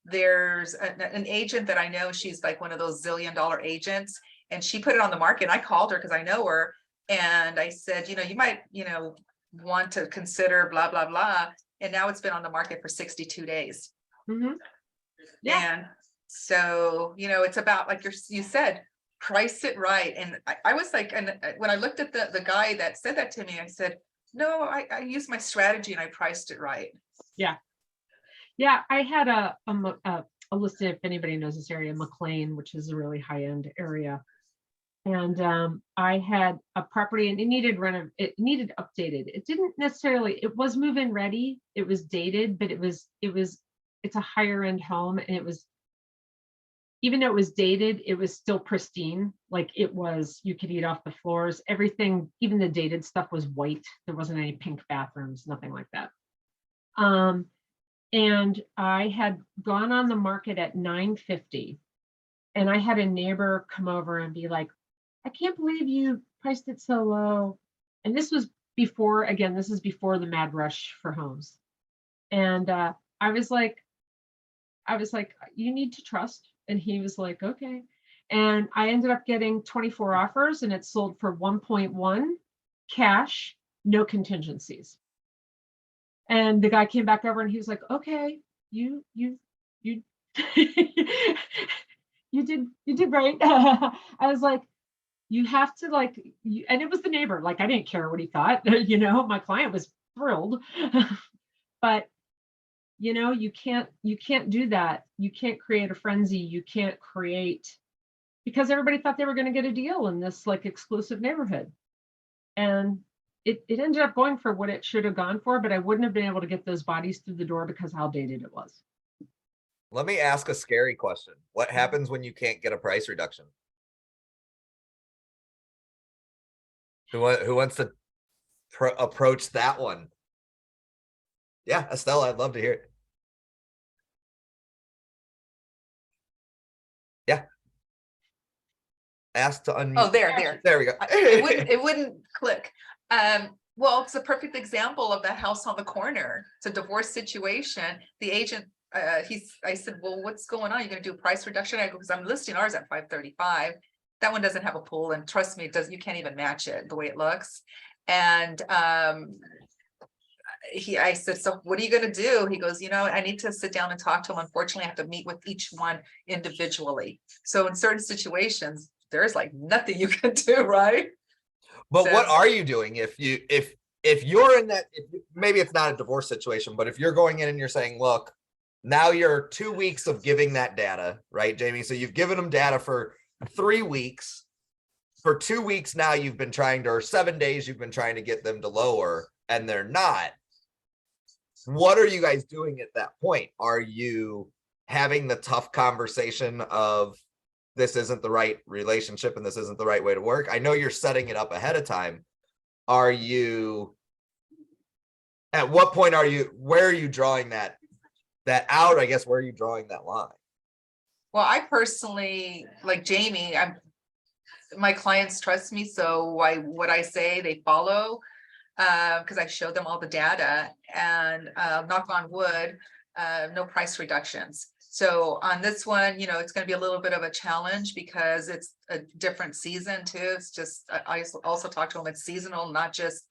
G: there's an agent that I know. She's like one of those $1 zillion agents. And she put it on the market. I called her because I know her. And I said, you might, want to consider blah, blah, blah. And now it's been on the market for 62 days.
D: Mm-hmm. Yeah.
G: And so, it's about, like you said, price it right. And I was like, and when I looked at the guy that said that to me, I said, no, I used my strategy and I priced it right.
D: Yeah. Yeah. I had a listed, if anybody knows this area, McLean, which is a really high end area. And I had a property and it needed updated. It didn't necessarily, it was move-in ready. It was dated, but it's a higher end home and it was even though it was dated, it was still pristine. Like it was, you could eat off the floors. Everything, even the dated stuff was white. There wasn't any pink bathrooms, nothing like that. And I had gone on the market at $950. And I had a neighbor come over and be like, I can't believe you priced it so low. And this was before, again, this is before the mad rush for homes. And I was like, you need to trust. And he was like, okay. And I ended up getting 24 offers and it sold for 1.1 cash, no contingencies. And the guy came back over and he was like, okay, you you did great. I was like, you have to like, and it was the neighbor. Like, I didn't care what he thought, my client was thrilled, but you can't do that. You can't create a frenzy. You can't create, because everybody thought they were going to get a deal in this like exclusive neighborhood. And it ended up going for what it should have gone for, but I wouldn't have been able to get those bodies through the door because how dated it was.
E: Let me ask a scary question. What happens when you can't get a price reduction? Who wants to approach that one? Yeah, Estelle, I'd love to hear it. Yeah. Ask to unmute.
G: Oh, there.
E: There we go.
G: It wouldn't click. Well, it's a perfect example of that house on the corner. It's a divorce situation. The agent, I said, well, what's going on? You're gonna do a price reduction? I go, because I'm listing ours at 535. That one doesn't have a pool, and trust me, you can't even match it the way it looks. And I said, so what are you gonna do? He goes, I need to sit down and talk to him. Unfortunately, I have to meet with each one individually. So in certain situations, there's like nothing you can do, right?
E: But
G: So,
E: what are you doing if you're in that, maybe it's not a divorce situation, but if you're going in and you're saying, look, now you're 2 weeks of giving that data, right, Jamie? So you've given them data for 3 weeks. For 2 weeks now, you've been trying to, or 7 days, you've been trying to get them to lower, and they're not. What are you guys doing at that point? Are you having the tough conversation of, this isn't the right relationship and this isn't the right way to work? I know you're setting it up ahead of time. Are you, at what point where are you drawing that out? I guess, where are you drawing that line?
G: well, I personally, like Jamie, my clients trust me. So what I say, they follow, because I show them all the data, and knock on wood, no price reductions. So on this one, it's going to be a little bit of a challenge because it's a different season too. It's just, I also talk to them, it's seasonal, not just,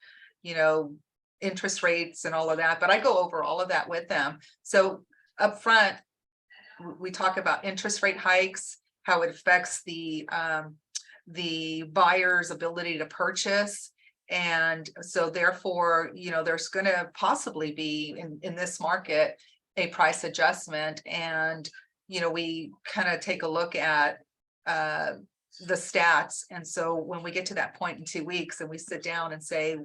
G: interest rates and all of that, but I go over all of that with them. So up front, we talk about interest rate hikes, how it affects the buyer's ability to purchase. And so therefore, there's going to possibly be in this market a price adjustment. And, we kind of take a look at the stats. And so when we get to that point in 2 weeks and we sit down and say,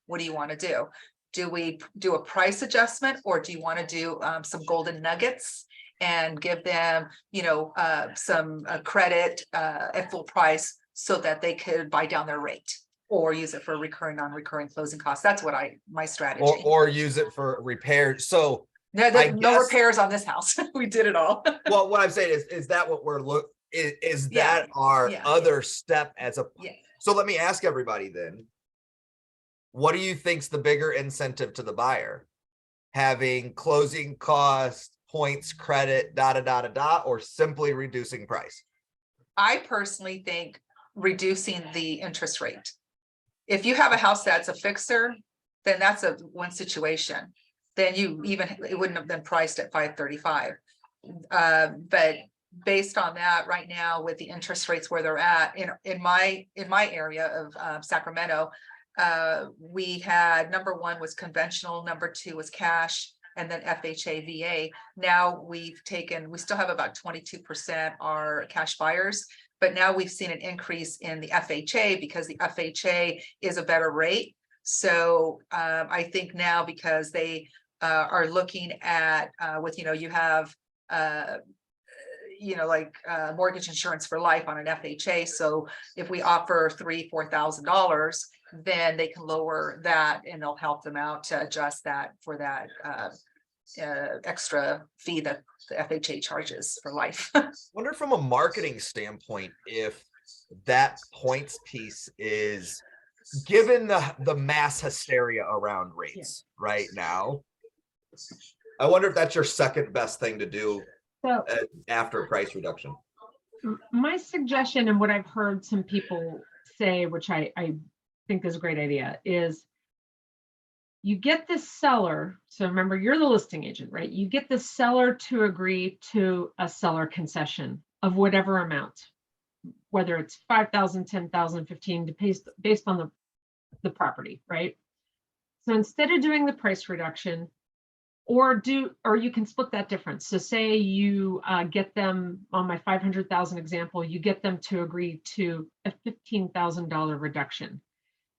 G: what do you want to do? Do we do a price adjustment, or do you want to do some golden nuggets and give them, some credit at full price so that they could buy down their rate, or use it for recurring, non-recurring closing costs? That's what my strategy.
E: Or use it for repairs. So
G: no repairs on this house. We did it all.
E: Well, what I'm saying is that what we're is that our other step as a, so let me ask everybody then, what do you think's the bigger incentive to the buyer? Having closing costs, points, credit, or simply reducing price?
G: I personally think reducing the interest rate. If you have a house that's a fixer, then that's one situation. Then it wouldn't have been priced at 535. But based on that, right now with the interest rates where they're at, in my area of Sacramento, we had number 1 was conventional, number 2 was cash, and then FHA, VA. Now we still have about 22% are cash buyers, but now we've seen an increase in the FHA because the FHA is a better rate. So I think now, because they are looking at you have you know, like mortgage insurance for life on an FHA. So if we offer $3,000-4,000, then they can lower that and they'll help them out to adjust that for that extra fee that the FHA charges for life.
E: Wonder from a marketing standpoint if that points piece is given the mass hysteria around rates right now. I wonder if that's your second best thing to do
D: So
E: after price reduction.
D: my suggestion and what I've heard some people say, which I think is a great idea, is you get the seller. So remember, you're the listing agent, right? You get the seller to agree to a seller concession of whatever amount, whether it's 5,000, 10,000, 15, based on the property, right? So instead of doing the price reduction, or you can split that difference. So say you get them on my 500,000 example, you get them to agree to a $15,000 reduction.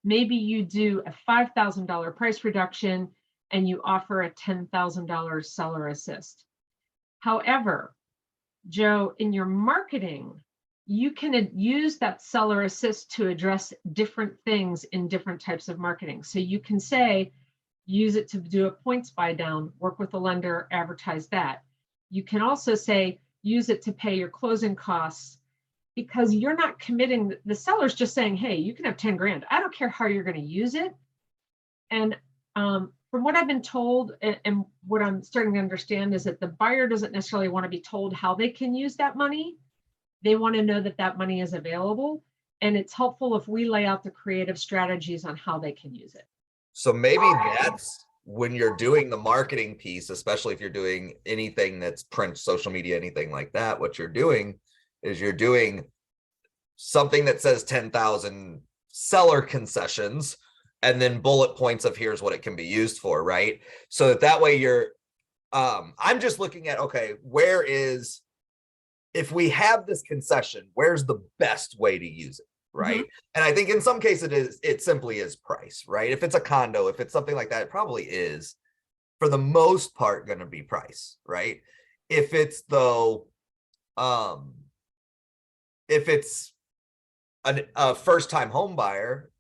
D: Maybe you do a $5,000 price reduction and you offer a $10,000 seller assist. However, Joe, in your marketing, you can use that seller assist to address different things in different types of marketing. So you can say, use it to do a points buy down, work with the lender, advertise that. You can also say, use it to pay your closing costs, because you're not committing. The seller's just saying, hey, you can have 10 grand. I don't care how you're going to use it. And from what I've been told and what I'm starting to understand is that the buyer doesn't necessarily want to be told how they can use that money. They want to know that that money is available. And it's helpful if we lay out the creative strategies on how they can use it.
E: So maybe that's when you're doing the marketing piece, especially if you're doing anything that's print, social media, anything like that, what you're doing is you're doing something that says 10,000 seller concessions and then bullet points of here's what it can be used for, right? So that way you're, I'm just looking at, okay, if we have this concession, where's the best way to use it? Right. And I think in some cases it simply is price, right? If it's a condo, if it's something like that, it probably is for the most part going to be price, right? If it's though, if it's a first-time home buyer,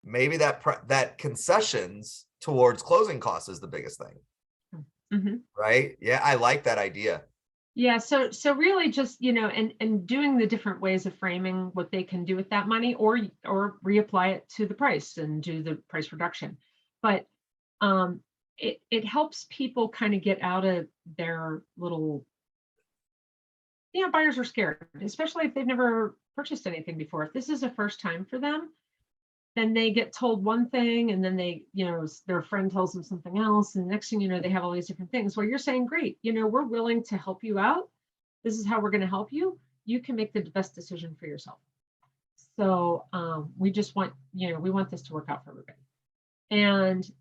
E: maybe that concessions towards closing costs is the biggest thing, right? Yeah, I like that idea.
D: Yeah, so really just, and doing the different ways of framing what they can do with that money, or reapply it to the price and do the price reduction. But it helps people kind of get out of their little, buyers are scared, especially if they've never purchased anything before. If this is a first time for them, then they get told one thing and then they, their friend tells them something else. And the next thing you know, they have all these different things. Well, you're saying, great, we're willing to help you out. This is how we're going to help you. You can make the best decision for yourself. So we just want, we want this to work out for everybody. And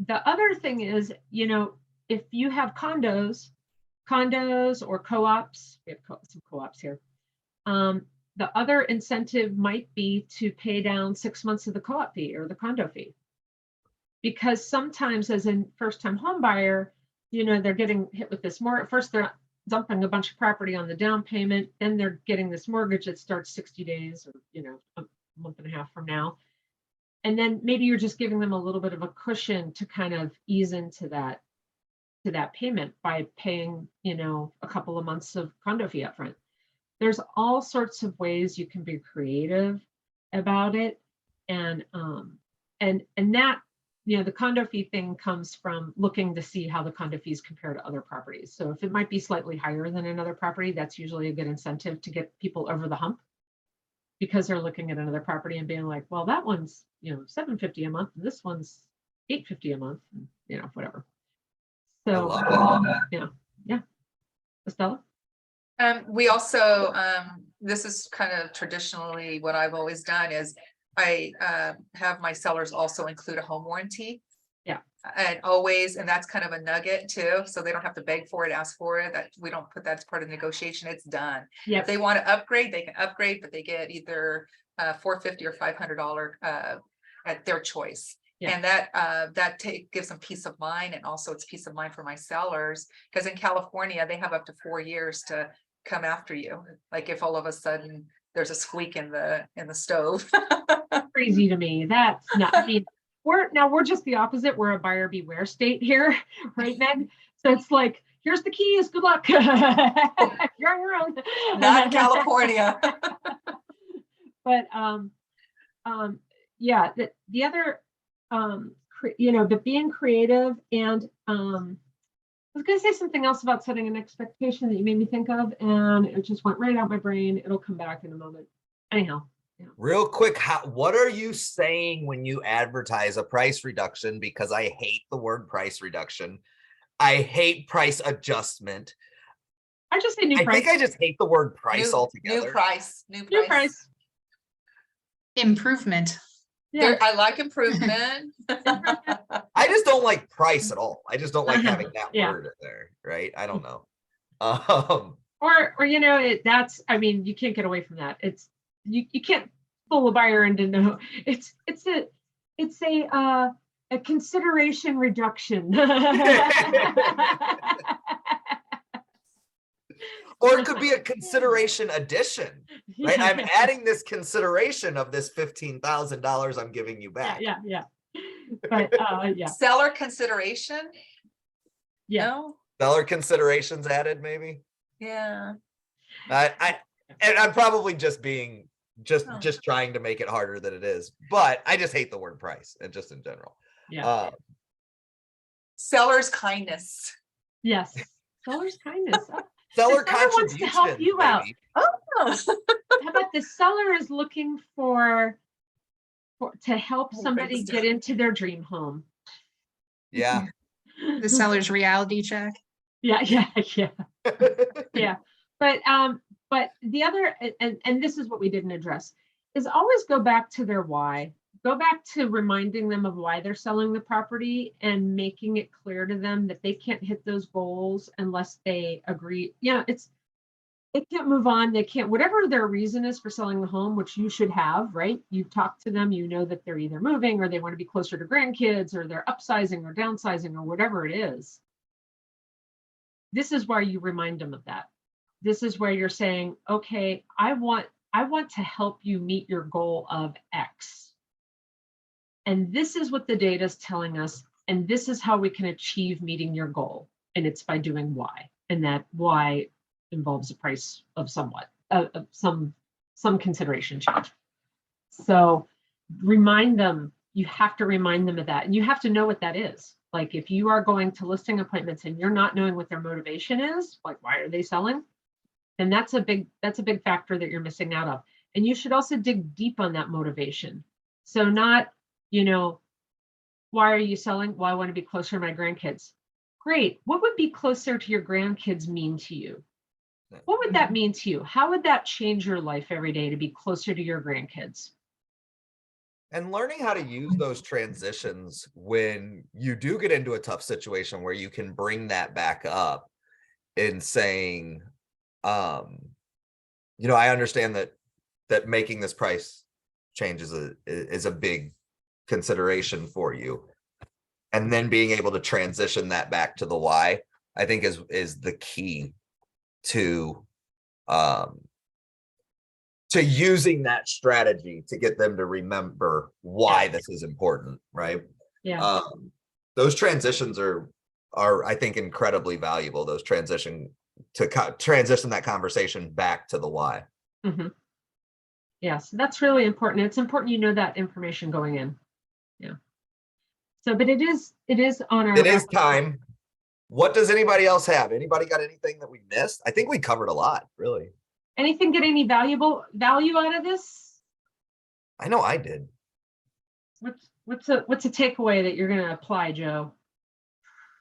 D: the other thing is, if you have condos or co-ops, we have some co-ops here. The other incentive might be to pay down 6 months of the co-op fee or the condo fee. Because sometimes as a first-time home buyer, they're getting hit with this more. At first, they're dumping a bunch of property on the down payment. Then they're getting this mortgage that starts 60 days or, a month and a half from now. And then maybe you're just giving them a little bit of a cushion to kind of ease into that payment by paying, a couple of months of condo fee upfront. There's all sorts of ways you can be creative about it. And that, the condo fee thing comes from looking to see how the condo fees compare to other properties. So if it might be slightly higher than another property, that's usually a good incentive to get people over the hump, because they're looking at another property and being like, well, that one's, $750 a month, and this one's $850 a month, and, whatever. So, yeah. Estella?
G: We also, this is kind of traditionally what I've always done is I have my sellers also include a home warranty.
D: Yeah.
G: And always, and that's kind of a nugget too. So they don't have to beg for it, ask for it, that we don't put that as part of the negotiation. It's done.
D: Yeah.
G: If they want to upgrade, they can upgrade, but they get either $450 or $500 at their choice.
D: Yeah.
G: And that gives them peace of mind, and also it's peace of mind for my sellers, because in California, they have up to 4 years to come after you. Like if all of a sudden there's a squeak in the stove.
D: Crazy to me. That's not, I mean, we're just the opposite. We're a buyer beware state here, right, Meg? So it's like, here's the keys, good luck. You're on your own.
G: Not in California.
D: But yeah, the other but being creative, and I was gonna say something else about setting an expectation that you made me think of, and it just went right out my brain. It'll come back in a moment. Anyhow.
E: Real quick, what are you saying when you advertise a price reduction? Because I hate the word price reduction. I hate price adjustment.
D: I just say new
E: I
D: price.
E: think I just hate the word price altogether.
G: New price.
D: New price.
C: Improvement.
D: Yeah.
G: I like improvement.
E: I just don't like price at all. I just don't like having that
D: Yeah.
E: word in there, right? I don't know.
D: Or that's, I mean, you can't get away from that. It's you can't fool a buyer into no. It's a consideration reduction.
E: Or it could be a consideration addition, right? I'm adding this consideration of this $15,000 I'm giving you back.
D: Yeah. But yeah.
G: Seller consideration?
D: Yeah.
G: No?
E: Seller considerations added, maybe.
G: Yeah.
E: And I'm probably just being just trying to make it harder than it is, but I just hate the word price and just in general.
D: Yeah.
G: Seller's kindness.
D: Yes. Seller's kindness.
E: Seller
D: The seller wants to help
E: contributions,
D: you out.
E: maybe.
G: Oh.
D: How about the seller is looking to help somebody get into their dream home?
E: Yeah.
C: The seller's reality check.
D: Yeah. Yeah. But the other, and this is what we didn't address, is always go back to their why. Go back to reminding them of why they're selling the property and making it clear to them that they can't hit those goals unless they agree. Yeah, they can't move on. They can't, whatever their reason is for selling the home, which you should have, right? You've talked to them, you know that they're either moving or they want to be closer to grandkids or they're upsizing or downsizing or whatever it is. This is why you remind them of that. This is where you're saying, okay, I want to help you meet your goal of X. And this is what the data is telling us. And this is how we can achieve meeting your goal. And it's by doing Y. And that Y involves a price of some consideration change. So remind them, you have to remind them of that. And you have to know what that is. Like if you are going to listing appointments and you're not knowing what their motivation is, like why are they selling? Then that's a big factor that you're missing out of. And you should also dig deep on that motivation. So not, why are you selling? Well, I want to be closer to my grandkids. Great. What would be closer to your grandkids mean to you? What would that mean to you? How would that change your life every day to be closer to your grandkids?
E: And learning how to use those transitions when you do get into a tough situation where you can bring that back up in saying, I understand that making this price change is a big consideration for you, and then being able to transition that back to the why, I think is the key to using that strategy to get them to remember why this is important, right?
D: Yeah.
E: Those transitions are I think incredibly valuable. Those transition that conversation back to the why.
D: Mm-hmm. Yes, that's really important. It's important you know that information going in. Yeah. So, but it is on our.
E: It is time. What does anybody else have? Anybody got anything that we missed? I think we covered a lot, really.
D: Anything get any value out of this?
E: I know I did.
D: What's a takeaway that you're going to apply, Joe?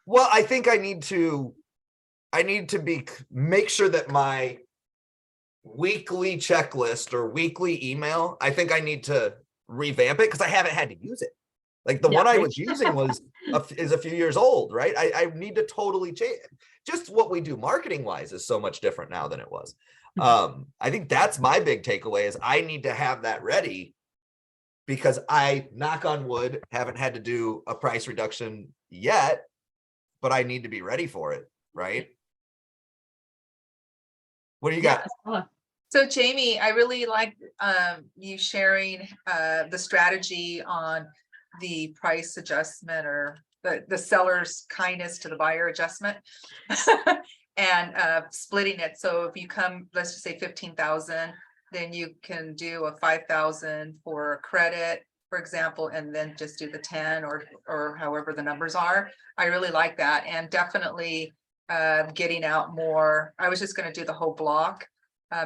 E: Well, I think I need to make sure that my weekly checklist or weekly email, I think I need to revamp it because I haven't had to use it. Like the one I was using is a few years old, right? I need to totally change. Just what we do marketing wise is so much different now than it was. I think that's my big takeaway is I need to have that ready because I, knock on wood, haven't had to do a price reduction yet, but I need to be ready for it, right? What do you got?
D: Stella.
G: So Jamie, I really like you sharing the strategy on the price adjustment or the seller's kindness to the buyer adjustment. And splitting it. So if you come, let's just say 15,000, then you can do a 5,000 for credit, for example, and then just do the 10 or however the numbers are. I really like that, and definitely getting out more. I was just going to do the whole block,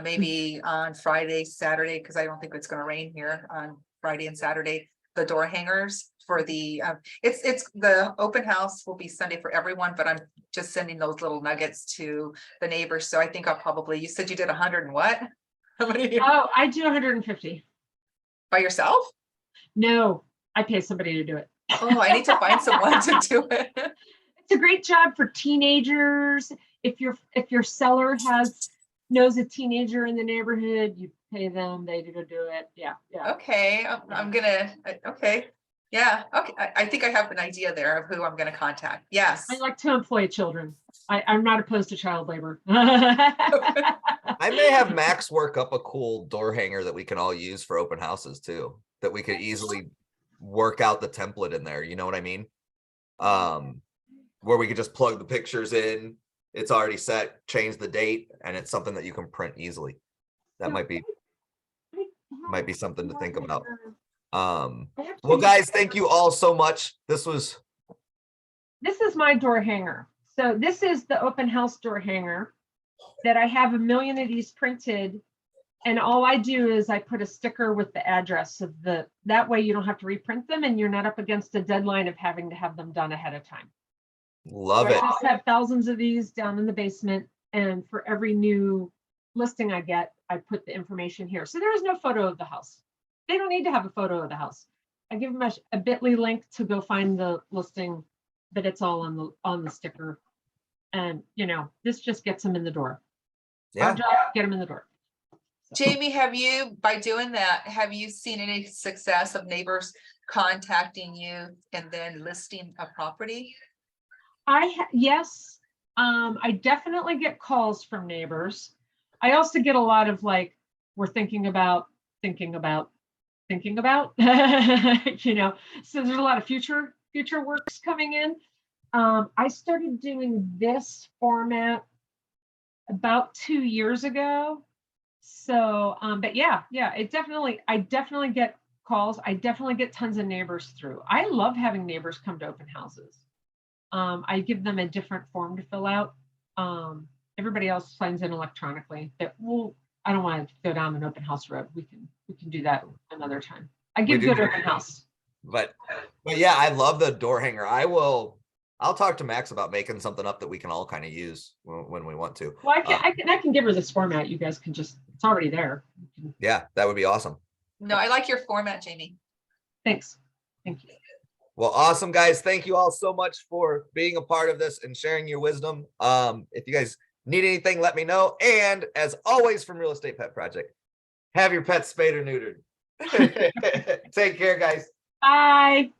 G: maybe on Friday, Saturday, because I don't think it's going to rain here on Friday and Saturday. The door hangers for the it's the open house will be Sunday for everyone, but I'm just sending those little nuggets to the neighbors. So I think I'll probably, you said you did 100 and what? How many
D: Oh, I do 150.
G: by yourself?
D: No, I pay somebody to do it.
G: Oh, I need to find someone to do it.
D: It's a great job for teenagers. If your seller knows a teenager in the neighborhood, you pay them, they go do it. Yeah.
G: Okay, I'm gonna, okay. Yeah, okay. I think I have an idea there of who I'm gonna contact. Yes.
D: I like to employ children. I'm not opposed to child labor.
E: I may have Max work up a cool door hanger that we can all use for open houses too, that we could easily work out the template in there. You know what I mean? Where we could just plug the pictures in. It's already set, change the date, and it's something that you can print easily. That might be something to think about. Well, guys, thank you all so much. This is
D: my door hanger. So this is the open house door hanger that I have 1 million of these printed. And all I do is I put a sticker with the address of that way you don't have to reprint them and you're not up against a deadline of having to have them done ahead of time.
E: love
D: So
E: it.
D: I just have thousands of these down in the basement, and for every new listing I get, I put the information here. So there is no photo of the house. They don't need to have a photo of the house. I give them a bit.ly link to go find the listing, but it's all on the sticker. And this just gets them in the door. Our
E: Yeah.
D: job, get them in the door.
G: Jamie, by doing that, have you seen any success of neighbors contacting you and then listing a property?
D: Yes, I definitely get calls from neighbors. I also get a lot of like, we're thinking about, so there's a lot of future works coming in. I started doing this format about 2 years ago. So, but yeah, I definitely get calls. I definitely get tons of neighbors through. I love having neighbors come to open houses. I give them a different form to fill out. Everybody else signs in electronically. I don't want to go down an open house road. We can do that another time. I give good open house.
E: But yeah, I love the door hanger. I'll talk to Max about making something up that we can all kind of use when we want to.
D: Well, I can give her this format. You guys can it's already there.
E: Yeah, that would be awesome.
G: No, I like your format, Jamie.
D: Thanks. Thank you.
E: Well, awesome, guys. Thank you all so much for being a part of this and sharing your wisdom. If you guys need anything, let me know. And as always, from Real Estate Pet Project, have your pets spayed or neutered. Take care, guys.
D: Bye.